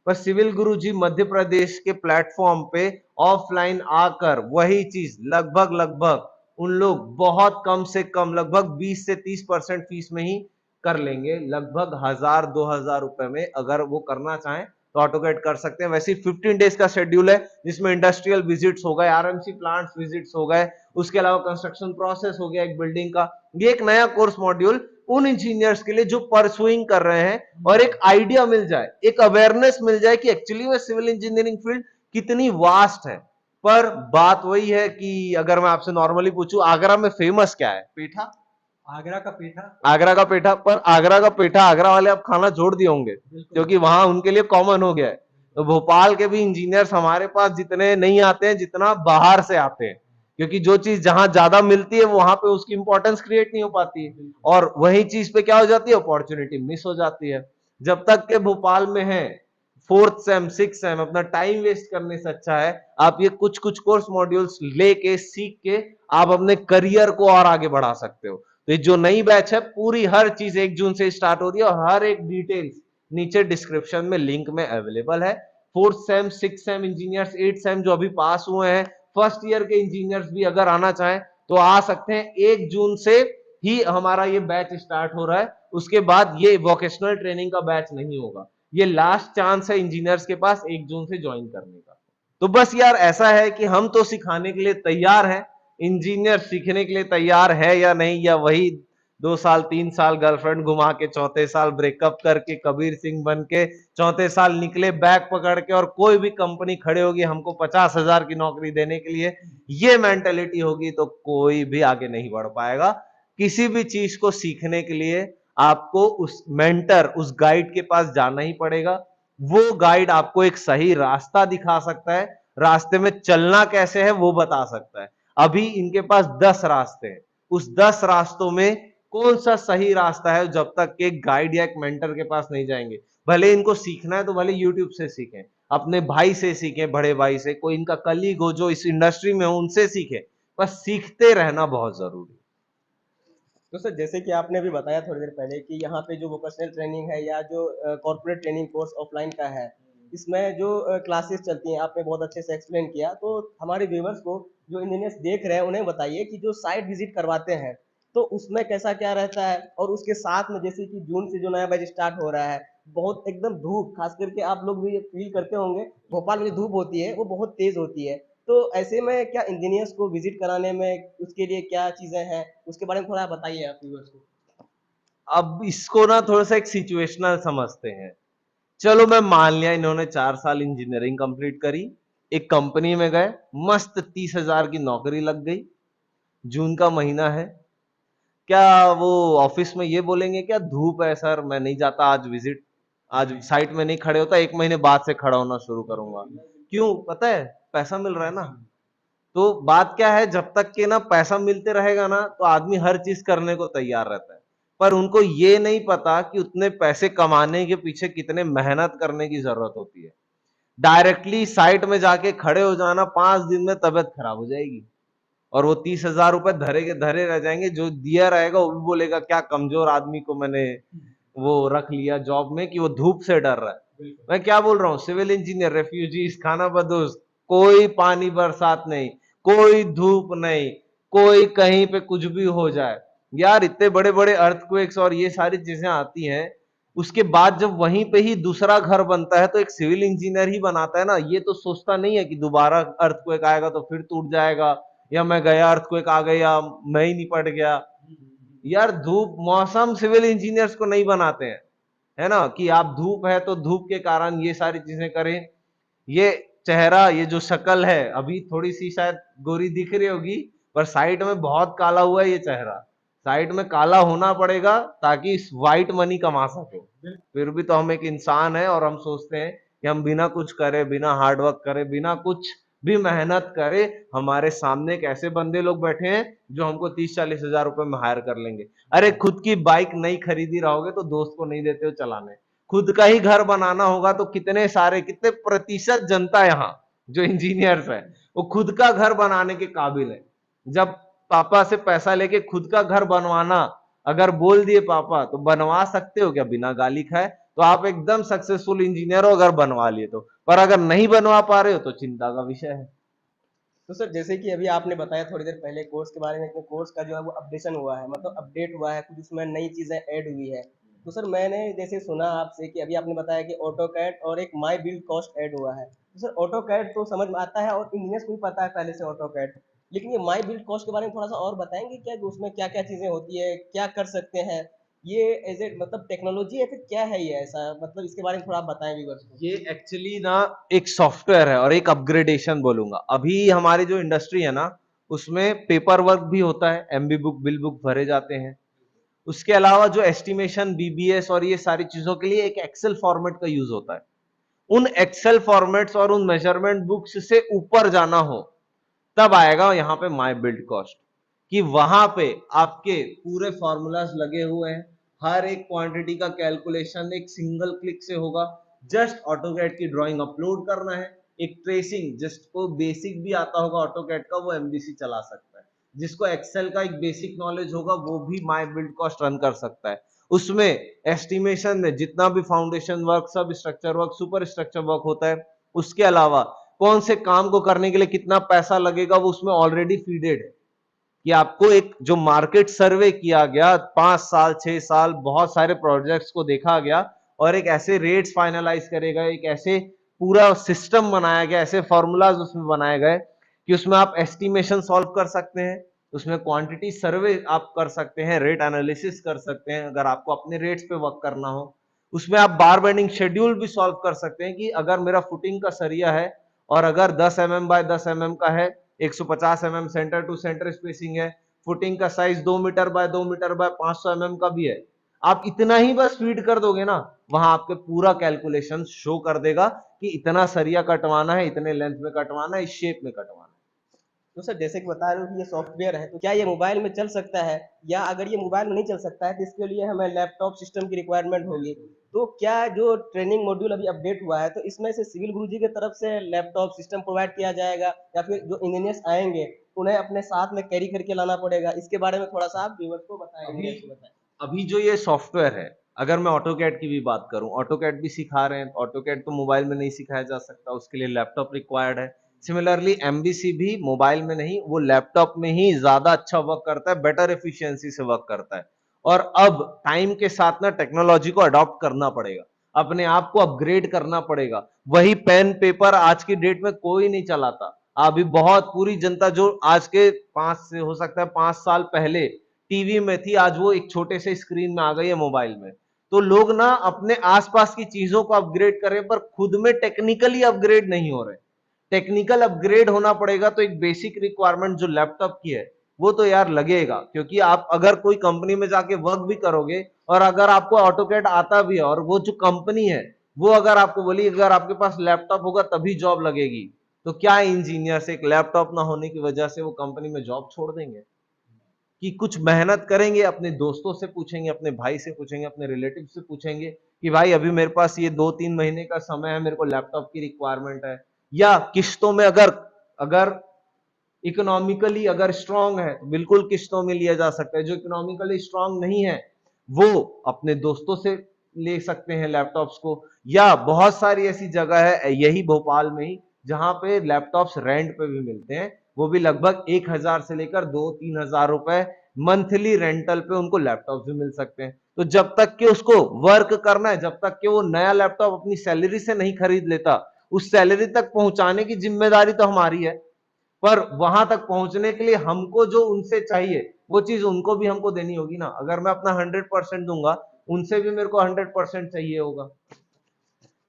C: पर सिविल गुरुजी मध्य प्रदेश के प्लेटफॉर्म पे ऑफलाइन आकर वही चीज लगभग लगभग उन लोग बहुत कम से कम लगभग 20 से 30% फीस में ही कर लेंगे, लगभग 1,000-2,000 रुपए में। अगर वो करना चाहें तो ऑटोकैड कर सकते हैं। वैसे 15 डेज का शेड्यूल है, जिसमें इंडस्ट्रियल विजिट्स हो गए, आरएमसी प्लांट्स विजिट्स हो गए, उसके अलावा कंस्ट्रक्शन प्रोसेस हो गया एक बिल्डिंग का। ये एक नया कोर्स मॉड्यूल उन इंजीनियर्स के लिए जो परसुइंग कर रहे हैं, और एक आइडिया मिल जाए, एक अवेयरनेस मिल जाए कि एक्चुअली में सिविल इंजीनियरिंग फील्ड कितनी वास्ट है। पर बात वही है कि अगर मैं आपसे नॉर्मली पूछूं आगरा में फेमस क्या है? पेठा।
B: आगरा का पेठा।
C: आगरा का पेठा, पर आगरा का पेठा आगरा वाले अब खाना छोड़ दिए होंगे, क्योंकि वहां उनके लिए कॉमन हो गया है। तो भोपाल के भी इंजीनियर्स हमारे पास जितने नहीं आते हैं जितना बाहर से आते हैं, क्योंकि जो चीज जहां ज्यादा मिलती है वहां पे उसकी इंपॉर्टेंस क्रिएट नहीं हो पाती है, और वही चीज पे क्या हो जाती है, अपॉर्चुनिटी मिस हो जाती है। जब तक के भोपाल में है 4th सेम 6th सेम, अपना टाइम वेस्ट करने से अच्छा है आप ये कुछ कुछ कोर्स मॉड्यूल्स लेके सीख के आप अपने करियर को और आगे बढ़ा सकते हो। तो ये जो नई बैच है पूरी हर चीज 1 जून से स्टार्ट हो रही है, और हर एक डिटेल्स नीचे डिस्क्रिप्शन में लिंक में अवेलेबल है। 4th same 6th same engineers, 8th same जो अभी पास हुए हैं, फर्स्ट ईयर के इंजीनियर्स भी अगर आना चाहें तो आ सकते हैं। 1 जून से ही हमारा ये बैच स्टार्ट हो रहा है, उसके बाद ये वोकेशनल ट्रेनिंग का बैच नहीं होगा। ये लास्ट चांस है इंजीनियर्स के पास 1 जून से ज्वाइन करने का। तो बस यार ऐसा है कि हम तो सिखाने के लिए तैयार हैं, इंजीनियर सीखने के लिए तैयार है या नहीं, या वही 2 साल 3 साल गर्लफ्रेंड घुमा के 4थे साल ब्रेकअप करके कबीर सिंह बन के 4थे साल निकले बैग पकड़ के, और कोई भी कंपनी खड़े होगी हमको 50,000 की नौकरी देने के लिए, ये मेंटेलिटी होगी तो कोई भी आगे नहीं बढ़ पाएगा। किसी भी चीज को सीखने के लिए आपको उस मेंटर, उस गाइड के पास जाना ही पड़ेगा। वो गाइड आपको एक सही रास्ता दिखा सकता है, रास्ते में चलना कैसे है वो बता सकता है। अभी इनके पास 10 रास्ते हैं, उस 10 रास्तों में कौन सा सही रास्ता है, जब तक के गाइड या एक मेंटर के पास नहीं जाएंगे। भले इनको सीखना है तो भले यूट्यूब से सीखें, अपने भाई से सीखें, बड़े भाई से, कोई इनका कलीग हो जो इस इंडस्ट्री में हो उनसे सीखें, बस सीखते रहना बहुत जरूरी।
A: तो सर जैसे कि आपने अभी बताया थोड़ी देर पहले कि यहाँ पे जो वोकेशनल ट्रेनिंग है या जो कॉर्पोरेट ट्रेनिंग कोर्स ऑफलाइन का है, इसमें जो क्लासेस चलती हैं आपने बहुत अच्छे से एक्सप्लेन किया। तो हमारे व्यूवर्स को जो इंजीनियर्स देख रहे हैं उन्हें बताइए कि जो साइट विजिट करवाते हैं तो उसमें कैसा क्या रहता है, और उसके साथ में जैसे कि जून से जो नया बैच स्टार्ट हो रहा है, बहुत एकदम धूप, खास करके आप लोग भी फील करते होंगे भोपाल में जो धूप होती है वो बहुत तेज होती है। तो ऐसे में क्या इंजीनियर्स को विजिट कराने में उसके लिए क्या चीजें हैं, उसके बारे में थोड़ा बताइए आप व्यूअर्स को।
C: अब इसको ना थोड़ा सा एक सिचुएशनल समझते हैं। चलो मैं मान लिया इन्होंने 4 साल इंजीनियरिंग कंप्लीट करी, एक कंपनी में गए, मस्त 30,000 की नौकरी लग गई, जून का महीना है, क्या वो ऑफिस में ये बोलेंगे क्या धूप है सर मैं नहीं जाता आज विजिट, आज साइट में नहीं खड़े होता, 1 महीने बाद से खड़ा होना शुरू करूंगा? क्यों पता है? पैसा मिल रहा है ना। तो बात क्या है, जब तक के ना पैसा मिलते रहेगा ना तो आदमी हर चीज करने को तैयार रहता है। पर उनको ये नहीं पता कि उतने पैसे कमाने के पीछे कितने मेहनत करने की जरूरत होती है। डायरेक्टली साइट में जाके खड़े हो जाना, 5 दिन में तबीयत खराब हो जाएगी और वो 30,000 रुपए धरे के धरे रह जाएंगे। जो दिया रहेगा वो भी बोलेगा क्या कमजोर आदमी को मैंने वो रख लिया जॉब में कि वो धूप से डर रहा है। मैं क्या बोल रहा हूँ, सिविल इंजीनियर, रेफ्यूजीज, खाना बदोश, कोई पानी बरसात नहीं, कोई धूप नहीं, कोई कहीं पे कुछ भी हो जाए यार, इतने बड़े बड़े अर्थक्वेक्स और ये सारी चीजें आती हैं, उसके बाद जब वहीं पे ही दूसरा घर बनता है तो एक सिविल इंजीनियर ही बनाता है ना। ये तो सोचता नहीं है कि दोबारा अर्थक्वेक आएगा तो फिर टूट जाएगा, या मैं गया अर्थक्वेक आ गया मैं ही निपट गया। यार धूप मौसम सिविल इंजीनियर्स को नहीं बनाते हैं, है ना, कि आप धूप है तो धूप के कारण ये सारी चीजें करें। ये चेहरा, ये जो शक्ल है अभी थोड़ी सी शायद गोरी दिख रही होगी, पर साइड में बहुत काला हुआ है ये चेहरा। साइड में काला होना पड़ेगा ताकि व्हाइट मनी कमा सके। फिर भी तो हम एक इंसान है और हम सोचते हैं कि हम बिना कुछ करे, बिना हार्डवर्क करे, बिना कुछ भी मेहनत करे, हमारे सामने एक ऐसे बंदे लोग बैठे हैं जो हमको 30-40 हजार रुपए में हायर कर लेंगे। अरे खुद की बाइक नहीं खरीदी रहोगे तो दोस्त को नहीं देते हो चलाने, खुद का ही घर बनाना होगा तो कितने सारे, कितने प्रतिशत जनता यहाँ जो इंजीनियर्स है वो खुद का घर बनाने के काबिल है। जब पापा से पैसा लेके खुद का घर बनवाना अगर बोल दिए पापा, तो बनवा सकते हो क्या बिना गाली खाए? तो आप एकदम सक्सेसफुल इंजीनियर हो अगर बनवा लिए तो, पर अगर नहीं बनवा पा रहे हो तो चिंता का विषय है।
A: तो सर जैसे कि अभी आपने बताया थोड़ी देर पहले कोर्स के बारे में कि कोर्स का जो है वो अपडेशन हुआ है, मतलब अपडेट हुआ है, कुछ उसमें नई चीज़ें ऐड हुई है। तो सर मैंने जैसे सुना आपसे कि अभी आपने बताया कि ऑटो कैड और एक माई बिल्ड कॉस्ट ऐड हुआ है। तो सर ऑटो कैड तो समझ में आता है और इंजीनियर्स को भी पता है पहले से ऑटो कैड, लेकिन ये माई बिल्ड कॉस्ट के बारे में थोड़ा सा और बताएंगे क्या, कि उसमें क्या क्या चीज़ें होती है, क्या कर सकते हैं ये, एज ए मतलब टेक्नोलॉजी है फिर क्या है ये ऐसा, मतलब इसके बारे में थोड़ा आप बताएं व्यूअर्स को।
C: ये एक्चुअली ना एक सॉफ्टवेयर है और एक अपग्रेडेशन बोलूंगा। अभी हमारी जो इंडस्ट्री है ना उसमें पेपर वर्क भी होता है, एमबी बुक, बिल बुक भरे जाते हैं। उसके अलावा जो एस्टिमेशन, बीबीएस और ये सारी चीजों के लिए एक एक्सेल फॉर्मेट का यूज होता है। उन एक्सेल फॉर्मेट्स और उन मेजरमेंट बुक्स से ऊपर जाना हो तब आएगा यहाँ पे माई बिल्ड कॉस्ट, कि वहां पे आपके पूरे फॉर्मूलाज लगे हुए हैं, हर एक क्वांटिटी का कैलकुलेशन एक सिंगल क्लिक से होगा। जस्ट ऑटोकैड की ड्राइंग अपलोड करना है, एक ट्रेसिंग, जिसको बेसिक भी आता होगा ऑटोकैड का वो एमबीसी चला सकता है, जिसको एक्सेल का एक बेसिक नॉलेज होगा वो भी माई बिल्ड कॉस्ट रन कर सकता है। उसमें एस्टिमेशन में जितना भी फाउंडेशन वर्क, सब structure work, super structure work होता है, उसके अलावा कौन से काम को करने के लिए कितना पैसा लगेगा वो उसमें ऑलरेडी फीडेड है। कि आपको एक जो मार्केट सर्वे किया गया 5 साल 6 साल, बहुत सारे प्रोजेक्ट्स को देखा गया और एक ऐसे रेट्स फाइनलाइज करेगा, एक ऐसे पूरा सिस्टम बनाया गया, ऐसे फॉर्मूलाज उसमें बनाए गए कि उसमें आप एस्टिमेशन सॉल्व कर सकते हैं, उसमें क्वांटिटी सर्वे आप कर सकते हैं, रेट एनालिसिस कर सकते हैं अगर आपको अपने रेट्स पे वर्क करना हो। उसमें आप बार बेंडिंग शेड्यूल भी सॉल्व कर सकते हैं कि अगर मेरा फुटिंग का सरिया है और अगर 10 mm बाय 10 mm का है, 150 mm centre to centre spacing है, फुटिंग का size 2 metre by 2 metre by 500 mm का भी है, आप इतना ही बस फीड कर दोगे ना, वहां आपके पूरा कैलकुलेशन शो कर देगा कि इतना सरिया कटवाना है, इतने लेंथ में कटवाना है, इस शेप में कटवाना है।
A: तो सर जैसे कि बता रहे हो कि ये सॉफ्टवेयर है, तो क्या ये मोबाइल में चल सकता है, या अगर ये मोबाइल में नहीं चल सकता है तो इसके लिए हमें लैपटॉप सिस्टम की रिक्वायरमेंट होगी। तो क्या जो ट्रेनिंग मॉड्यूल अभी अपडेट हुआ है तो इसमें से सिविल गुरुजी की तरफ से लैपटॉप सिस्टम प्रोवाइड किया जाएगा, या फिर जो इंजीनियर्स आएंगे उन्हें अपने साथ में कैरी करके लाना पड़ेगा? इसके बारे में थोड़ा सा आप व्यूअर्स को बताएं,
C: अभी
A: audience को बताएं।
C: अभी जो ये सॉफ्टवेयर है, अगर मैं ऑटोकैड की भी बात करूं, ऑटोकैड भी सिखा रहे हैं। ऑटोकैड तो मोबाइल में नहीं सिखाया जा सकता, उसके लिए लैपटॉप रिक्वायर्ड है। सिमिलरली एमबीसी भी मोबाइल में नहीं, वो लैपटॉप में ही ज्यादा अच्छा वर्क करता है, बेटर एफिशिएंसी से वर्क करता है। और अब टाइम के साथ ना टेक्नोलॉजी को अडॉप्ट करना पड़ेगा, अपने आप को अपग्रेड करना पड़ेगा। वही पेन पेपर आज की डेट में कोई नहीं चलाता। अभी बहुत पूरी जनता जो आज के 5 से हो सकता है 5 साल पहले टीवी में थी, आज वो एक छोटे से स्क्रीन में आ गई है, मोबाइल में। तो लोग ना अपने आसपास की चीजों को अपग्रेड कर रहे हैं पर खुद में टेक्निकली अपग्रेड नहीं हो रहे। टेक्निकल अपग्रेड होना पड़ेगा तो एक बेसिक रिक्वायरमेंट जो लैपटॉप की है वो तो यार लगेगा, क्योंकि आप अगर कोई कंपनी में जाके वर्क भी करोगे और अगर आपको ऑटोकैड आता भी है और वो जो कंपनी है वो अगर आपको बोली अगर आपके पास लैपटॉप होगा तभी जॉब लगेगी, तो क्या इंजीनियर से एक लैपटॉप ना होने की वजह से वो कंपनी में जॉब छोड़ देंगे? कि कुछ मेहनत करेंगे, अपने दोस्तों से पूछेंगे, अपने भाई से पूछेंगे, अपने रिलेटिव से पूछेंगे कि भाई अभी मेरे पास ये 2-3 महीने का समय है, मेरे को लैपटॉप की रिक्वायरमेंट है, या किस्तों में अगर अगर इकोनॉमिकली अगर स्ट्रांग है तो बिल्कुल किस्तों में लिया जा सकता है। जो इकोनॉमिकली स्ट्रांग नहीं है वो अपने दोस्तों से ले सकते हैं लैपटॉप्स को, या बहुत सारी ऐसी जगह है यही भोपाल में ही जहां पे लैपटॉप्स रेंट पे भी मिलते हैं, वो भी लगभग 1,000 से लेकर 2-3 हजार रुपए मंथली रेंटल पे उनको लैपटॉप भी मिल सकते हैं। तो जब तक कि उसको वर्क करना है, जब तक कि वो नया लैपटॉप अपनी सैलरी से नहीं खरीद लेता, उस सैलरी तक पहुंचाने की जिम्मेदारी तो हमारी है, पर वहां तक पहुंचने के लिए हमको जो उनसे चाहिए वो चीज उनको भी हमको देनी होगी ना। अगर मैं अपना 100% दूंगा, उनसे भी मेरे को 100% चाहिए होगा।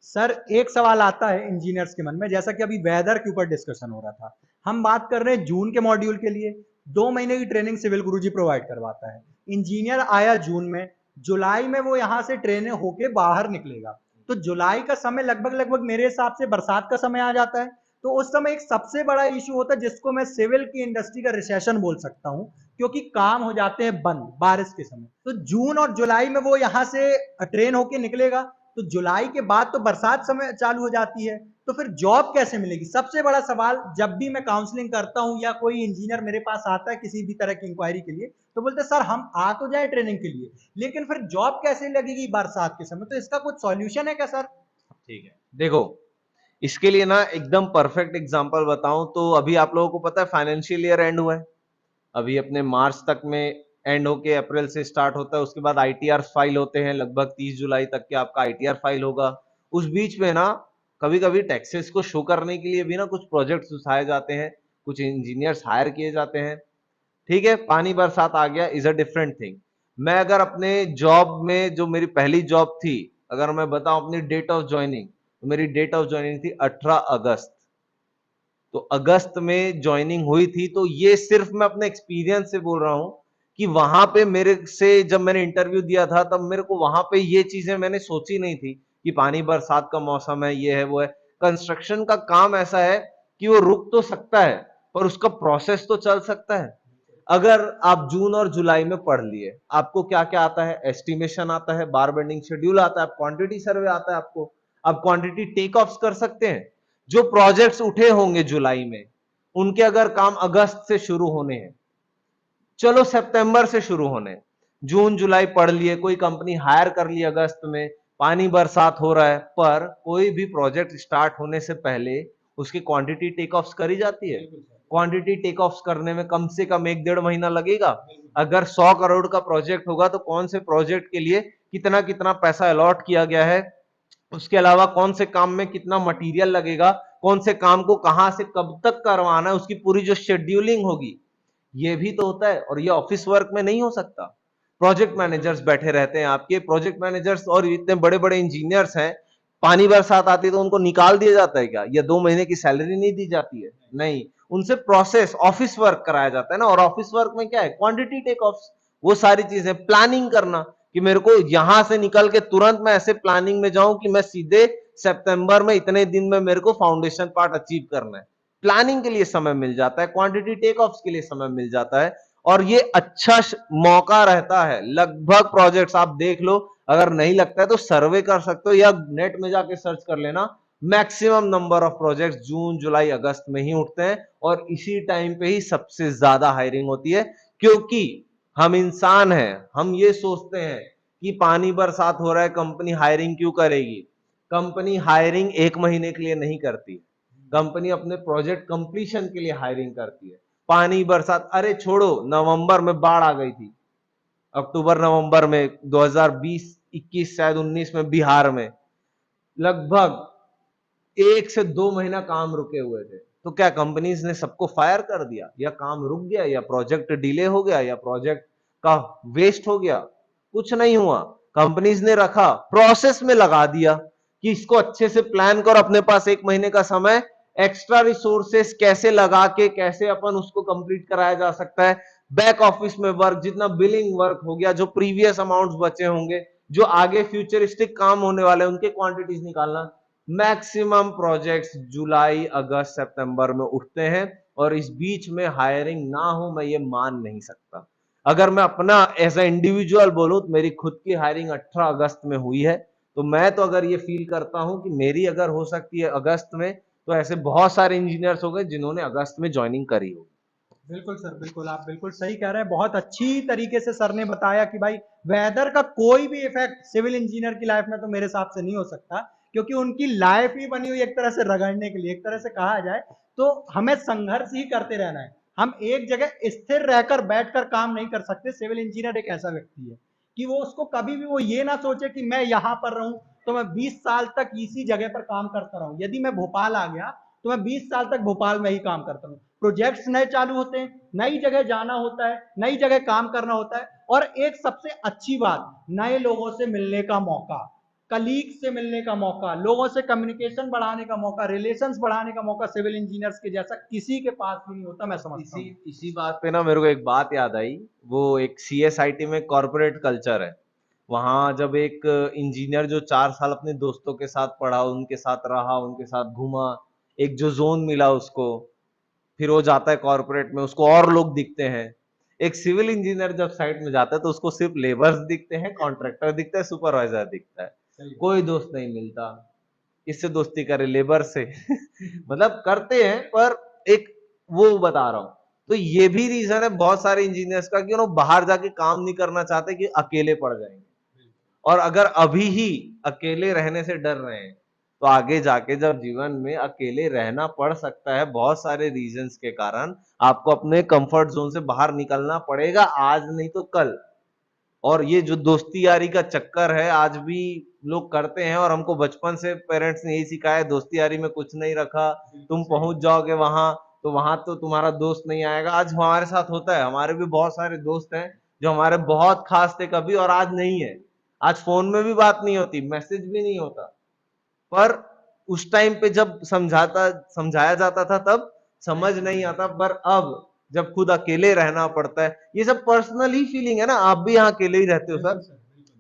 B: सर एक सवाल आता है इंजीनियर्स के मन में, जैसा कि अभी वेदर के ऊपर डिस्कशन हो रहा था, हम बात कर रहे हैं जून के मॉड्यूल के लिए 2 महीने की ट्रेनिंग सिविल गुरुजी प्रोवाइड करवाता है। इंजीनियर आया जून में, जुलाई में वो यहाँ से ट्रेन होके बाहर निकलेगा, तो जुलाई का समय लगभग लगभग मेरे हिसाब से बरसात का समय आ जाता है। तो उस समय एक सबसे बड़ा इशू होता है जिसको मैं सिविल की इंडस्ट्री का रिसेशन बोल सकता हूँ, क्योंकि काम हो जाते हैं बंद बारिश के समय। तो जून और जुलाई में वो यहाँ से ट्रेन होके निकलेगा, तो जुलाई के बाद तो बरसात समय चालू हो जाती है, तो फिर जॉब कैसे मिलेगी? सबसे बड़ा सवाल जब भी मैं काउंसलिंग करता हूं या कोई इंजीनियर मेरे पास आता है किसी भी तरह की इंक्वायरी के लिए, तो बोलते सर हम आ तो जाए ट्रेनिंग के लिए, लेकिन फिर जॉब कैसे लगेगी बरसात के समय? तो इसका कुछ सॉल्यूशन है क्या सर?
C: ठीक है, देखो इसके लिए ना एकदम परफेक्ट एग्जांपल बताऊं तो अभी आप लोगों को पता है फाइनेंशियल ईयर एंड हुआ है, अभी अपने मार्च तक में एंड होके अप्रैल से स्टार्ट होता है, उसके बाद आईटीआर फाइल होते हैं, लगभग 30 जुलाई तक के आपका आईटीआर फाइल होगा। उस बीच में ना कभी कभी टैक्सेस को शो करने के लिए भी ना कुछ प्रोजेक्ट्स उठाए जाते हैं, कुछ इंजीनियर्स हायर किए जाते हैं। ठीक है, पानी बरसात आ गया इज अ डिफरेंट थिंग। मैं अगर अपने जॉब में जो मेरी पहली जॉब थी, अगर मैं बताऊं अपनी डेट ऑफ ज्वाइनिंग, तो मेरी डेट ऑफ ज्वाइनिंग थी 18 अगस्त। तो अगस्त में ज्वाइनिंग हुई थी, तो ये सिर्फ मैं अपने एक्सपीरियंस से बोल रहा हूं कि वहां पे मेरे से जब मैंने इंटरव्यू दिया था तब मेरे को वहां पे ये चीजें मैंने सोची नहीं थी कि पानी बरसात का मौसम है, ये है वो है। कंस्ट्रक्शन का काम ऐसा है कि वो रुक तो सकता है पर उसका प्रोसेस तो चल सकता है। अगर आप जून और जुलाई में पढ़ लिए, आपको क्या क्या आता है? एस्टिमेशन आता है, बार बेंडिंग शेड्यूल आता है, क्वांटिटी सर्वे आता है आपको, आप क्वांटिटी टेक ऑफ कर सकते हैं। जो प्रोजेक्ट्स उठे होंगे जुलाई में, उनके अगर काम अगस्त से शुरू होने हैं, चलो सितंबर से शुरू होने, जून जुलाई पढ़ लिए, कोई कंपनी हायर कर ली अगस्त में, पानी बरसात हो रहा है, पर कोई भी प्रोजेक्ट स्टार्ट होने से पहले उसकी क्वांटिटी टेक ऑफ करी जाती है। क्वांटिटी टेक ऑफ करने में कम से कम 1-1.5 महीना लगेगा। अगर 100 करोड़ का प्रोजेक्ट होगा तो कौन से प्रोजेक्ट के लिए कितना कितना पैसा अलॉट किया गया है, उसके अलावा कौन से काम में कितना मटेरियल लगेगा, कौन से काम को कहां से कब तक करवाना है, उसकी पूरी जो शेड्यूलिंग होगी, ये भी तो होता है। और ये ऑफिस वर्क में नहीं हो सकता। प्रोजेक्ट मैनेजर्स बैठे रहते हैं आपके, प्रोजेक्ट मैनेजर्स और इतने बड़े बड़े इंजीनियर्स हैं, पानी बरसात आती है तो उनको निकाल दिया जाता है क्या? या 2 महीने की सैलरी नहीं दी जाती है? नहीं, उनसे प्रोसेस ऑफिस वर्क कराया जाता है ना। और ऑफिस वर्क में क्या है? क्वांटिटी टेक ऑफ, वो सारी चीजें प्लानिंग करना कि मेरे को यहां से निकल के तुरंत मैं ऐसे प्लानिंग में जाऊं कि मैं सीधे सितंबर में इतने दिन में मेरे को फाउंडेशन पार्ट अचीव करना है। प्लानिंग के लिए समय मिल जाता है, क्वांटिटी टेक ऑफ के लिए समय मिल जाता है, और ये अच्छा मौका रहता है। लगभग प्रोजेक्ट्स आप देख लो, अगर नहीं लगता है तो सर्वे कर सकते हो या नेट में जाके सर्च कर लेना। मैक्सिमम नंबर ऑफ प्रोजेक्ट्स जून जुलाई अगस्त में ही उठते हैं, और इसी टाइम पे ही सबसे ज्यादा हायरिंग होती है। क्योंकि हम इंसान हैं, हम ये सोचते हैं कि पानी बरसात हो रहा है, कंपनी हायरिंग क्यों करेगी? कंपनी हायरिंग 1 महीने के लिए नहीं करती, कंपनी अपने प्रोजेक्ट कंप्लीशन के लिए हायरिंग करती है। पानी बरसात, अरे छोड़ो, नवंबर में बाढ़ आ गई थी, अक्टूबर नवंबर में 2020-21 शायद 19 में बिहार में लगभग 1 से 2 महीना काम रुके हुए थे। तो क्या कंपनीज ने सबको फायर कर दिया, या काम रुक गया, या प्रोजेक्ट डिले हो गया, या प्रोजेक्ट का वेस्ट हो गया? कुछ नहीं हुआ। कंपनीज ने रखा, प्रोसेस में लगा दिया कि इसको अच्छे से प्लान कर, अपने पास 1 महीने का समय, एक्स्ट्रा रिसोर्सेस कैसे लगा के कैसे अपन उसको कंप्लीट कराया जा सकता है। बैक ऑफिस में वर्क, जितना बिलिंग वर्क हो गया, जो प्रीवियस अमाउंट्स बचे होंगे, जो आगे फ्यूचरिस्टिक काम होने वाले उनके क्वांटिटीज निकालना। मैक्सिमम प्रोजेक्ट्स जुलाई अगस्त सितंबर में उठते हैं, और इस बीच में हायरिंग ना हो मैं ये मान नहीं सकता। अगर मैं अपना एज ए इंडिविजुअल बोलूं तो मेरी खुद की हायरिंग 18 अगस्त में हुई है। तो मैं तो अगर ये फील करता हूं कि मेरी अगर हो सकती है अगस्त में, तो ऐसे बहुत सारे इंजीनियर्स हो गए जिन्होंने अगस्त में ज्वाइनिंग करी हो।
B: बिल्कुल सर, बिल्कुल आप बिल्कुल सही कह रहे हैं। बहुत अच्छी तरीके से सर ने बताया कि भाई वेदर का कोई भी इफेक्ट सिविल इंजीनियर की लाइफ में तो मेरे हिसाब से नहीं हो सकता, क्योंकि उनकी लाइफ ही बनी हुई एक तरह से रगड़ने के लिए। एक तरह से कहा जाए तो हमें संघर्ष ही करते रहना है। हम एक जगह स्थिर रहकर बैठकर काम नहीं कर सकते। सिविल इंजीनियर एक ऐसा व्यक्ति है कि वो उसको कभी भी वो ये ना सोचे कि मैं यहां पर रहूं तो मैं 20 साल तक इसी जगह पर काम करता रहूं। यदि मैं भोपाल आ गया तो मैं 20 साल तक भोपाल में ही काम करता हूँ। प्रोजेक्ट्स नए चालू होते हैं, नई जगह जाना होता है, नई जगह काम करना होता है, और एक सबसे अच्छी बात, नए लोगों से मिलने का मौका, कलीग से मिलने का मौका, लोगों से कम्युनिकेशन बढ़ाने का मौका, रिलेशंस बढ़ाने का मौका सिविल इंजीनियर्स के जैसा किसी के पास भी नहीं होता, मैं समझता
C: इसी
B: हूँ।
C: इसी बात पे ना मेरे को एक बात याद आई। वो एक सीएसआईटी में कॉर्पोरेट कल्चर है। वहां जब एक इंजीनियर जो 4 साल अपने दोस्तों के साथ पढ़ा, उनके साथ रहा, उनके साथ घूमा, एक जो जोन मिला उसको, फिर वो जाता है कॉर्पोरेट में, उसको और लोग दिखते हैं। एक सिविल इंजीनियर जब साइट में जाता है तो उसको सिर्फ लेबर्स दिखते हैं, कॉन्ट्रैक्टर दिखता है, सुपरवाइजर दिखता है। कोई दोस्त नहीं मिलता। इससे दोस्ती करे, लेबर से मतलब करते हैं, पर एक वो बता रहा हूं। तो ये भी रीजन है बहुत सारे इंजीनियर्स का कि वो बाहर जाके काम नहीं करना चाहते, कि अकेले पड़ जाएंगे। और अगर अभी ही अकेले रहने से डर रहे हैं, तो आगे जाके जब जीवन में अकेले रहना पड़ सकता है बहुत सारे रीजंस के कारण, आपको अपने कंफर्ट जोन से बाहर निकलना पड़ेगा, आज नहीं तो कल। और ये जो दोस्ती यारी का चक्कर है आज भी लोग करते हैं, और हमको बचपन से पेरेंट्स ने यही सिखाया है, दोस्ती यारी में कुछ नहीं रखा। तुम पहुंच जाओगे वहां तो वहां तो तुम्हारा दोस्त नहीं आएगा। आज हमारे साथ होता है, हमारे भी बहुत सारे दोस्त हैं जो हमारे बहुत खास थे कभी, और आज नहीं है। आज फोन में भी बात नहीं होती, मैसेज भी नहीं होता। पर उस टाइम पे जब समझाया जाता था तब समझ नहीं आता, पर अब जब खुद अकेले रहना पड़ता है, ये सब पर्सनल ही फीलिंग है ना। आप भी यहाँ अकेले ही रहते हो सर,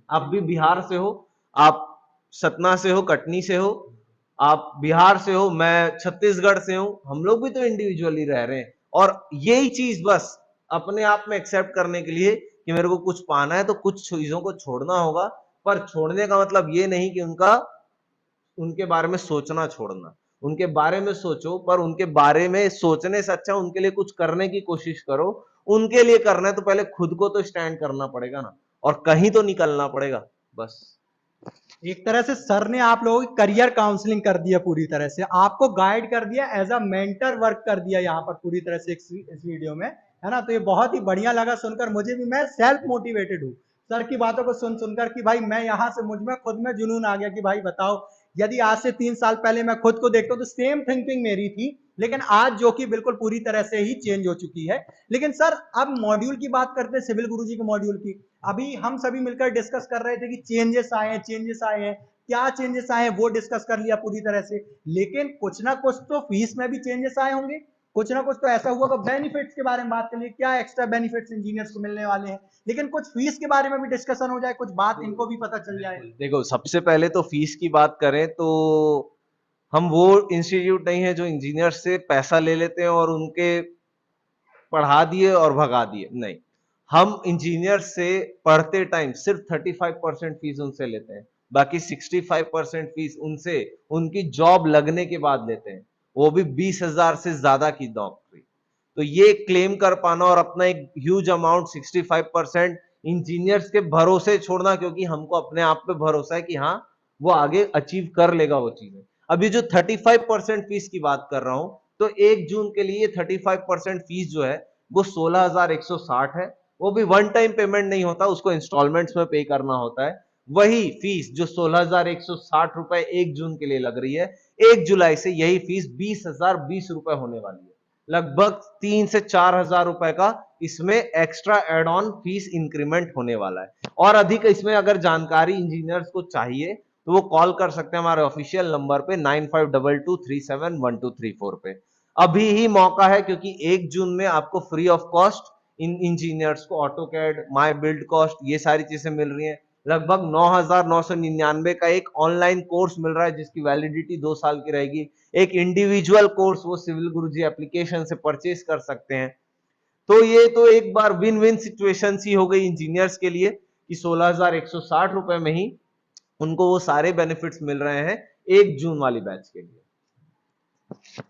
C: आप भी बिहार से हो, आप सतना से हो, कटनी से हो, आप बिहार से हो, मैं छत्तीसगढ़ से हूं। हम लोग भी तो इंडिविजुअली रह रहे हैं, और यही चीज बस अपने आप में एक्सेप्ट करने के लिए कि मेरे को कुछ पाना है तो कुछ चीजों को छोड़ना होगा। पर छोड़ने का मतलब ये नहीं कि उनके बारे में सोचना छोड़ना। उनके बारे में सोचो, पर उनके बारे में सोचने से अच्छा उनके लिए कुछ करने की कोशिश करो। उनके लिए करना है तो पहले खुद को तो स्टैंड करना पड़ेगा ना, और कहीं तो निकलना पड़ेगा बस।
B: एक तरह से सर ने आप लोगों की करियर काउंसलिंग कर दिया, पूरी तरह से आपको गाइड कर दिया, एज अ मेंटर वर्क कर दिया यहाँ पर पूरी तरह से इस वीडियो में, है ना। तो ये बहुत ही बढ़िया लगा सुनकर मुझे भी। मैं सेल्फ मोटिवेटेड हूँ सर की बातों को सुन सुनकर, कि भाई मैं यहाँ से मुझ में खुद में जुनून आ गया कि भाई बताओ, यदि आज से 3 साल पहले मैं खुद को देखता हूँ तो सेम थिंकिंग मेरी थी, लेकिन आज जो कि बिल्कुल पूरी तरह से ही चेंज हो चुकी है। लेकिन सर अब मॉड्यूल की बात करते हैं, सिविल गुरुजी के मॉड्यूल की। अभी हम सभी मिलकर डिस्कस कर रहे थे कि चेंजेस आए हैं, चेंजेस आए हैं, क्या चेंजेस आए हैं वो डिस्कस कर लिया पूरी तरह से। लेकिन कुछ ना कुछ तो फीस में भी चेंजेस आए होंगे, कुछ ना कुछ तो ऐसा हुआ कि बेनिफिट्स के बारे में बात कर लिए, क्या एक्स्ट्रा बेनिफिट्स इंजीनियर्स को मिलने वाले हैं। लेकिन कुछ फीस के बारे में भी डिस्कशन हो जाए, कुछ बात इनको भी पता चल जाए।
C: देखो, सबसे पहले तो फीस की बात करें तो हम वो इंस्टीट्यूट नहीं है जो इंजीनियर से पैसा ले लेते हैं और उनके पढ़ा दिए और भगा दिए, नहीं। हम इंजीनियर से पढ़ते टाइम सिर्फ 35% फीस उनसे लेते हैं, बाकी 65% फीस उनसे उनकी जॉब लगने के बाद लेते हैं, वो भी 20,000 से ज्यादा की नौकरी। तो ये क्लेम कर पाना और अपना एक ह्यूज अमाउंट 65% इंजीनियर्स के भरोसे छोड़ना, क्योंकि हमको अपने आप पे भरोसा है कि हाँ वो आगे अचीव कर लेगा वो चीजें। अभी जो 35% फीस की बात कर रहा हूं, तो 1 जून के लिए 35% फीस जो है वो 16,160 है। वो भी वन टाइम पेमेंट नहीं होता, उसको इंस्टॉलमेंट्स में पे करना होता है। वही फीस जो 16,160 रुपए 1 जून के लिए लग रही है, 1 जुलाई से यही फीस 20,020 रुपए होने वाली है। लगभग 3 से 4 हजार रुपए का इसमें extra add on fees increment होने वाला है। और अधिक इसमें अगर जानकारी इंजीनियर्स को चाहिए तो वो कॉल कर सकते हैं हमारे ऑफिशियल नंबर पे 9522371234 पे। अभी ही मौका है, क्योंकि 1 जून में आपको free of cost in engineers को ऑटो कैड, माई बिल्ड कॉस्ट, ये सारी चीजें मिल रही हैं। लगभग 9,999 का एक ऑनलाइन कोर्स मिल रहा है जिसकी वैलिडिटी 2 साल की रहेगी। एक इंडिविजुअल कोर्स वो सिविल गुरुजी एप्लीकेशन से परचेज कर सकते हैं। तो ये तो एक बार विन विन सिचुएशन सी हो गई इंजीनियर्स के लिए कि 16,160 रुपए में ही उनको वो सारे बेनिफिट्स मिल रहे हैं 1 जून वाली बैच के लिए।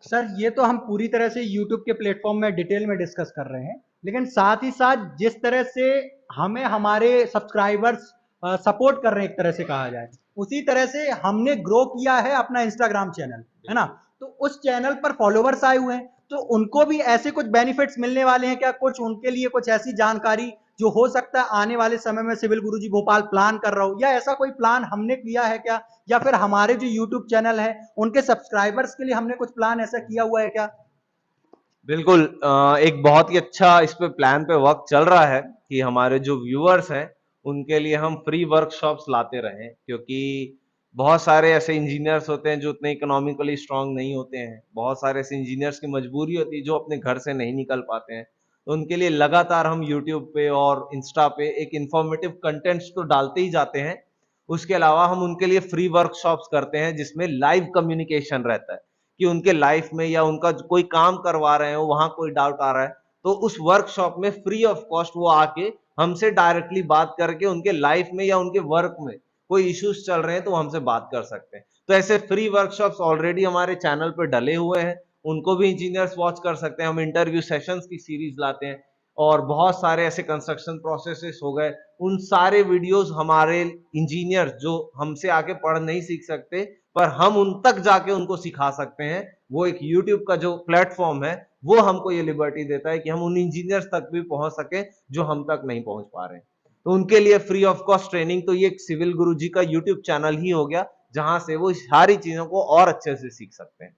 B: सर ये तो हम पूरी तरह से YouTube के प्लेटफॉर्म में डिटेल में डिस्कस कर रहे हैं, लेकिन साथ ही साथ जिस तरह से हमें हमारे सब्सक्राइबर्स सपोर्ट कर रहे हैं, एक तरह से कहा जाए, उसी तरह से हमने ग्रो किया है अपना इंस्टाग्राम चैनल, है ना। तो उस चैनल पर फॉलोवर्स आए हुए हैं, तो उनको भी ऐसे कुछ बेनिफिट्स मिलने वाले हैं क्या? कुछ उनके लिए कुछ ऐसी जानकारी जो हो सकता है आने वाले समय में सिविल गुरुजी भोपाल प्लान कर रहा हो, या ऐसा कोई प्लान हमने किया है क्या? या फिर हमारे जो यूट्यूब चैनल है उनके सब्सक्राइबर्स के लिए हमने कुछ प्लान ऐसा किया हुआ है क्या?
C: बिल्कुल, एक बहुत ही अच्छा इस पे प्लान पे वर्क चल रहा है कि हमारे जो व्यूअर्स हैं उनके लिए हम फ्री वर्कशॉप्स लाते रहें, क्योंकि बहुत सारे ऐसे इंजीनियर्स होते हैं जो उतने इकोनॉमिकली स्ट्रांग नहीं होते हैं, बहुत सारे ऐसे इंजीनियर्स की मजबूरी होती है जो अपने घर से नहीं निकल पाते हैं, तो उनके लिए लगातार हम यूट्यूब पे और इंस्टा पे एक इंफॉर्मेटिव कंटेंट्स तो डालते ही जाते हैं। उसके अलावा हम उनके लिए फ्री वर्कशॉप्स करते हैं जिसमें लाइव कम्युनिकेशन रहता है कि उनके लाइफ में या उनका कोई काम करवा रहे हो वहां कोई डाउट आ रहा है, तो उस वर्कशॉप में फ्री ऑफ कॉस्ट वो आके हमसे डायरेक्टली बात करके उनके लाइफ में या उनके वर्क में कोई इश्यूज चल रहे हैं तो वो हमसे बात कर सकते हैं। तो ऐसे फ्री वर्कशॉप्स ऑलरेडी हमारे चैनल पर डले हुए हैं, उनको भी इंजीनियर्स वॉच कर सकते हैं। हम इंटरव्यू सेशंस की सीरीज लाते हैं और बहुत सारे ऐसे कंस्ट्रक्शन प्रोसेसेस हो गए, उन सारे वीडियोस हमारे इंजीनियर्स जो हमसे आके पढ़ नहीं सीख सकते पर हम उन तक जाके उनको सिखा सकते हैं, वो एक यूट्यूब का जो प्लेटफॉर्म है वो हमको ये लिबर्टी देता है कि हम उन इंजीनियर्स तक भी पहुंच सके जो हम तक नहीं पहुंच पा रहे हैं। तो उनके लिए फ्री ऑफ कॉस्ट ट्रेनिंग, तो ये सिविल गुरुजी का यूट्यूब चैनल ही हो गया जहां से वो सारी चीजों को और अच्छे से सीख सकते हैं।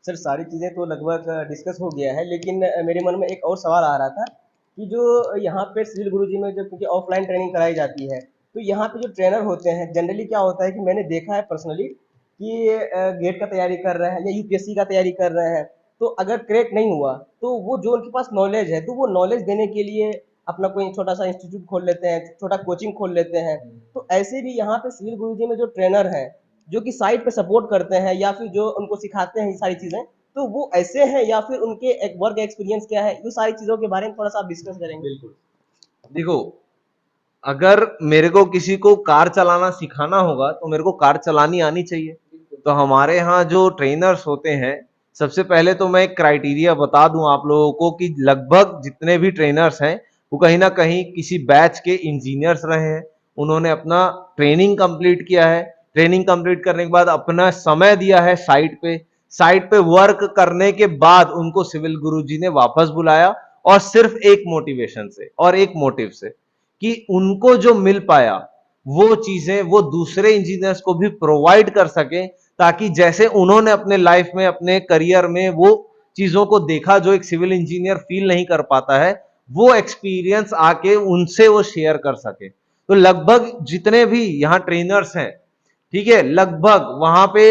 A: सर सारी चीज़ें तो लगभग डिस्कस हो गया है, लेकिन मेरे मन में एक और सवाल आ रहा था कि जो यहाँ पे सिविल गुरुजी में जो क्योंकि ऑफलाइन ट्रेनिंग कराई जाती है, तो यहाँ पे जो ट्रेनर होते हैं जनरली क्या होता है कि मैंने देखा है पर्सनली कि गेट का तैयारी कर रहे हैं या यूपीएससी का तैयारी कर रहे हैं, तो अगर क्रैक नहीं हुआ तो वो जो उनके पास नॉलेज है तो वो नॉलेज देने के लिए अपना कोई छोटा सा इंस्टीट्यूट खोल लेते हैं, छोटा कोचिंग खोल लेते हैं। तो ऐसे भी यहाँ पे सिविल गुरुजी में जो ट्रेनर हैं जो कि साइट पे सपोर्ट करते हैं या फिर जो उनको सिखाते हैं ये सारी चीज़ें, तो वो ऐसे हैं या फिर उनके एक वर्क एक्सपीरियंस क्या है, ये सारी चीज़ों के बारे में थोड़ा सा आप डिस्कस करेंगे।
C: बिल्कुल, देखो, अगर मेरे को किसी को कार चलाना सिखाना होगा तो मेरे को कार चलानी आनी चाहिए। तो हमारे यहाँ जो ट्रेनर्स होते हैं, सबसे पहले तो मैं एक क्राइटेरिया बता दूं आप लोगों को कि लगभग जितने भी ट्रेनर्स हैं वो कहीं ना कहीं किसी बैच के इंजीनियर्स रहे हैं, उन्होंने अपना ट्रेनिंग कंप्लीट किया है, ट्रेनिंग कंप्लीट करने के बाद अपना समय दिया है साइट पे वर्क करने के बाद उनको सिविल गुरुजी ने वापस बुलाया, और सिर्फ एक मोटिवेशन से और एक मोटिव से कि उनको जो मिल पाया वो चीजें वो दूसरे इंजीनियर्स को भी प्रोवाइड कर सके, ताकि जैसे उन्होंने अपने लाइफ में अपने करियर में वो चीजों को देखा जो एक सिविल इंजीनियर फील नहीं कर पाता है, वो एक्सपीरियंस आके उनसे वो शेयर कर सके। तो लगभग जितने भी यहाँ ट्रेनर्स हैं, ठीक है, लगभग वहां पे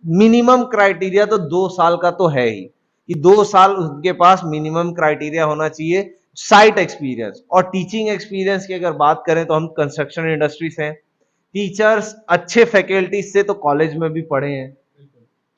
C: मिनिमम क्राइटेरिया तो 2 साल का तो है ही कि 2 साल उनके पास मिनिमम क्राइटेरिया होना चाहिए साइट एक्सपीरियंस। और टीचिंग एक्सपीरियंस की अगर बात करें तो हम कंस्ट्रक्शन इंडस्ट्री से हैं, टीचर्स अच्छे फैकल्टीज से तो कॉलेज में भी पढ़े हैं,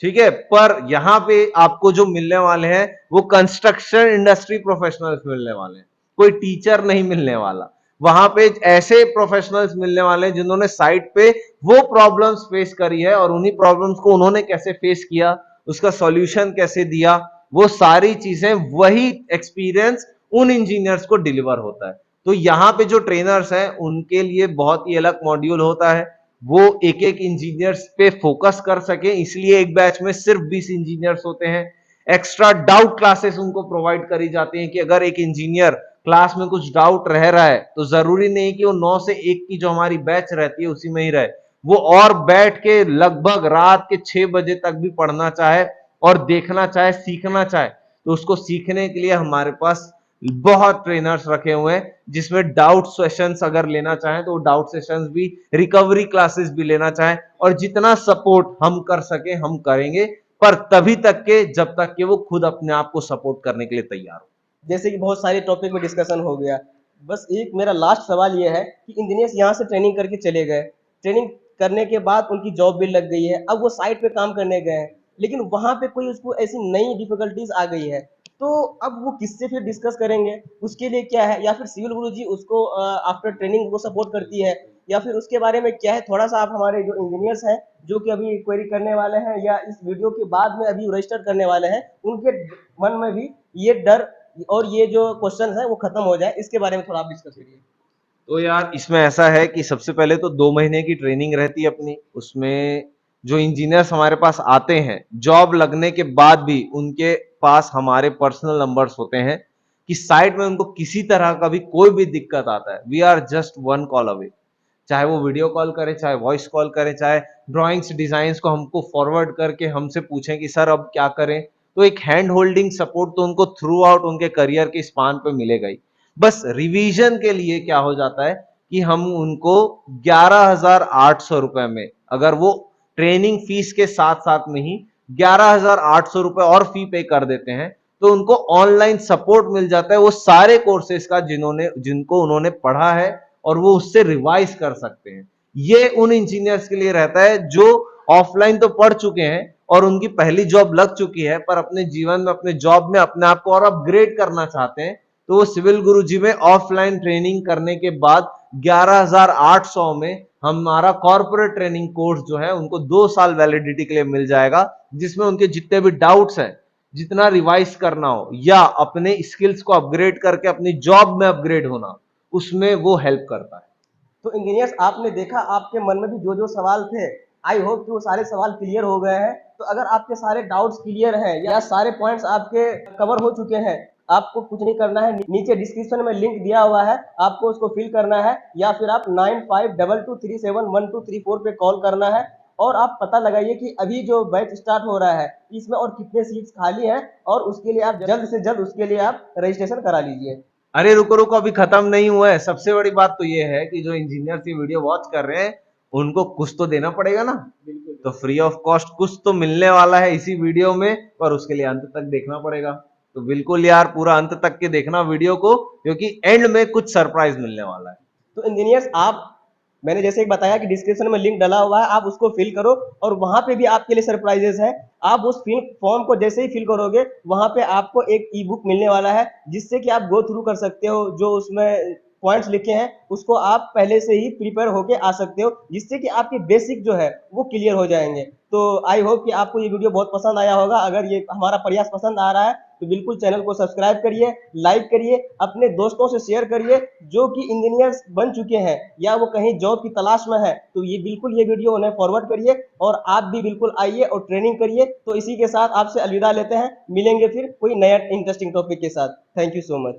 C: ठीक है, पर यहाँ पे आपको जो मिलने वाले हैं वो कंस्ट्रक्शन इंडस्ट्री प्रोफेशनल्स मिलने वाले हैं, कोई टीचर नहीं मिलने वाला। वहां पे ऐसे प्रोफेशनल्स मिलने वाले हैं जिन्होंने साइट पे वो प्रॉब्लम्स फेस करी है और उन्हीं प्रॉब्लम्स को उन्होंने कैसे फेस किया, उसका सॉल्यूशन कैसे दिया, वो सारी चीजें वही एक्सपीरियंस उन इंजीनियर्स को डिलीवर होता है। तो यहाँ पे जो ट्रेनर्स हैं उनके लिए बहुत ही अलग मॉड्यूल होता है, वो एक एक इंजीनियर्स पे फोकस कर सके, इसलिए एक बैच में सिर्फ 20 इंजीनियर्स होते हैं। एक्स्ट्रा डाउट क्लासेस उनको प्रोवाइड करी जाती हैं कि अगर एक इंजीनियर क्लास में कुछ डाउट रह रहा है तो जरूरी नहीं कि वो 9 से 1 की जो हमारी बैच रहती है उसी में ही रहे, वो और बैठ के लगभग रात के 6 बजे तक भी पढ़ना चाहे और देखना चाहे, सीखना चाहे, तो उसको सीखने के लिए हमारे पास बहुत ट्रेनर्स रखे हुए हैं, जिसमें डाउट सेशंस अगर लेना चाहें तो डाउट सेशंस भी, रिकवरी क्लासेस भी लेना चाहें, और जितना सपोर्ट हम कर सके हम करेंगे, पर तभी तक के जब तक कि वो खुद अपने आप को सपोर्ट करने के लिए तैयार हो।
A: जैसे कि बहुत सारे टॉपिक में डिस्कशन हो गया, बस एक मेरा लास्ट सवाल ये है कि इंजीनियर्स यहाँ से ट्रेनिंग करके चले गए, ट्रेनिंग करने के बाद उनकी जॉब भी लग गई है, अब वो साइट पे काम करने गए हैं, लेकिन वहाँ पे कोई उसको ऐसी नई डिफिकल्टीज आ गई है, तो अब वो किससे फिर डिस्कस करेंगे, उसके लिए क्या है, या फिर सिविल गुरुजी उसको आफ्टर ट्रेनिंग वो सपोर्ट करती है, या फिर उसके बारे में क्या है, थोड़ा सा आप हमारे जो इंजीनियर्स हैं जो कि अभी क्वेरी करने वाले हैं या इस वीडियो के बाद में अभी रजिस्टर करने वाले हैं, उनके मन में भी ये डर और ये जो क्वेश्चन है वो खत्म हो जाए, इसके बारे में थोड़ा आप डिस्कस करिए।
C: तो यार इसमें ऐसा है कि सबसे पहले तो 2 महीने की ट्रेनिंग रहती है अपनी, उसमें जो इंजीनियर्स हमारे पास आते हैं जॉब लगने के बाद भी उनके पास हमारे पर्सनल नंबर्स होते हैं कि साइट में उनको किसी तरह का भी कोई भी दिक्कत आता है, we are just 1 call away. चाहे वो वीडियो कॉल करें, चाहे वॉइस कॉल करें, चाहे ड्राइंग्स डिजाइन्स को हमको फॉरवर्ड करके हमसे पूछें कि सर अब क्या करें, तो एक हैंड होल्डिंग सपोर्ट तो उनको थ्रू आउट उनके करियर के स्पान पे मिलेगा ही। बस रिवीजन के लिए क्या हो जाता है कि हम उनको 11,800 रुपए में, अगर वो ट्रेनिंग फीस के साथ साथ में ही 11,800 रुपए और फी पे कर देते हैं, तो उनको ऑनलाइन सपोर्ट मिल जाता है वो सारे कोर्सेज का जिनको उन्होंने पढ़ा है, और वो उससे रिवाइज कर सकते हैं। ये उन इंजीनियर्स के लिए रहता है जो ऑफलाइन तो पढ़ चुके हैं और उनकी पहली जॉब लग चुकी है, पर अपने जीवन में अपने जॉब में अपने आप को और अपग्रेड करना चाहते हैं, तो वो सिविल गुरुजी में ऑफलाइन ट्रेनिंग करने के बाद 11,800 में हमारा कॉर्पोरेट ट्रेनिंग कोर्स जो है उनको 2 साल वैलिडिटी के लिए मिल जाएगा, जिसमें उनके जितने भी डाउट्स हैं, जितना रिवाइज करना हो या अपने स्किल्स को अपग्रेड करके अपनी जॉब में अपग्रेड होना, उसमें वो हेल्प करता है।
A: तो इंजीनियर्स आपने देखा आपके मन में भी जो जो सवाल थे, आई होप कि वो सारे सवाल क्लियर हो गए हैं। तो अगर आपके सारे डाउट्स क्लियर हैं या सारे पॉइंट्स आपके कवर हो चुके हैं, आपको कुछ नहीं करना है, नीचे डिस्क्रिप्शन में लिंक दिया हुआ है, आपको उसको फिल करना है, या फिर आप 9522371234 पे कॉल करना है और आप पता लगाइए कि अभी जो बैच स्टार्ट हो रहा है इसमें और कितने सीट्स खाली हैं, और उसके लिए आप जल्द से जल्द उसके लिए आप रजिस्ट्रेशन करा लीजिए।
C: अरे रुको रुको, अभी खत्म नहीं हुआ है। सबसे बड़ी बात तो ये है कि जो इंजीनियर ये वीडियो वॉच कर रहे हैं उनको कुछ तो देना पड़ेगा ना, तो फ्री ऑफ कॉस्ट कुछ तो मिलने वाला है इसी वीडियो में, पर उसके लिए अंत तक देखना पड़ेगा। तो बिल्कुल यार पूरा अंत तक के देखना वीडियो को, क्योंकि एंड में कुछ सरप्राइज मिलने वाला है।
A: तो इंजीनियर्स आप, मैंने जैसे एक बताया कि डिस्क्रिप्शन में लिंक डला हुआ है, आप उसको फिल करो और वहां पे भी आपके लिए सरप्राइजेस है। आप उस फिल फॉर्म को जैसे ही फिल करोगे वहां पे आपको एक ई बुक मिलने वाला है, जिससे कि आप गो थ्रू कर सकते हो, जो उसमें पॉइंट्स लिखे हैं उसको आप पहले से ही प्रिपेयर होके आ सकते हो, जिससे कि आपके बेसिक जो है वो क्लियर हो जाएंगे। तो आई होप कि आपको ये वीडियो बहुत पसंद आया होगा। अगर ये हमारा प्रयास पसंद आ रहा है तो बिल्कुल चैनल को सब्सक्राइब करिए, लाइक करिए, अपने दोस्तों से शेयर करिए जो कि इंजीनियर्स बन चुके हैं या वो कहीं जॉब की तलाश में है, तो ये बिल्कुल ये वीडियो उन्हें फॉरवर्ड करिए और आप भी बिल्कुल आइए और ट्रेनिंग करिए। तो इसी के साथ आपसे अलविदा लेते हैं, मिलेंगे फिर कोई नया इंटरेस्टिंग टॉपिक के साथ। Thank you so much.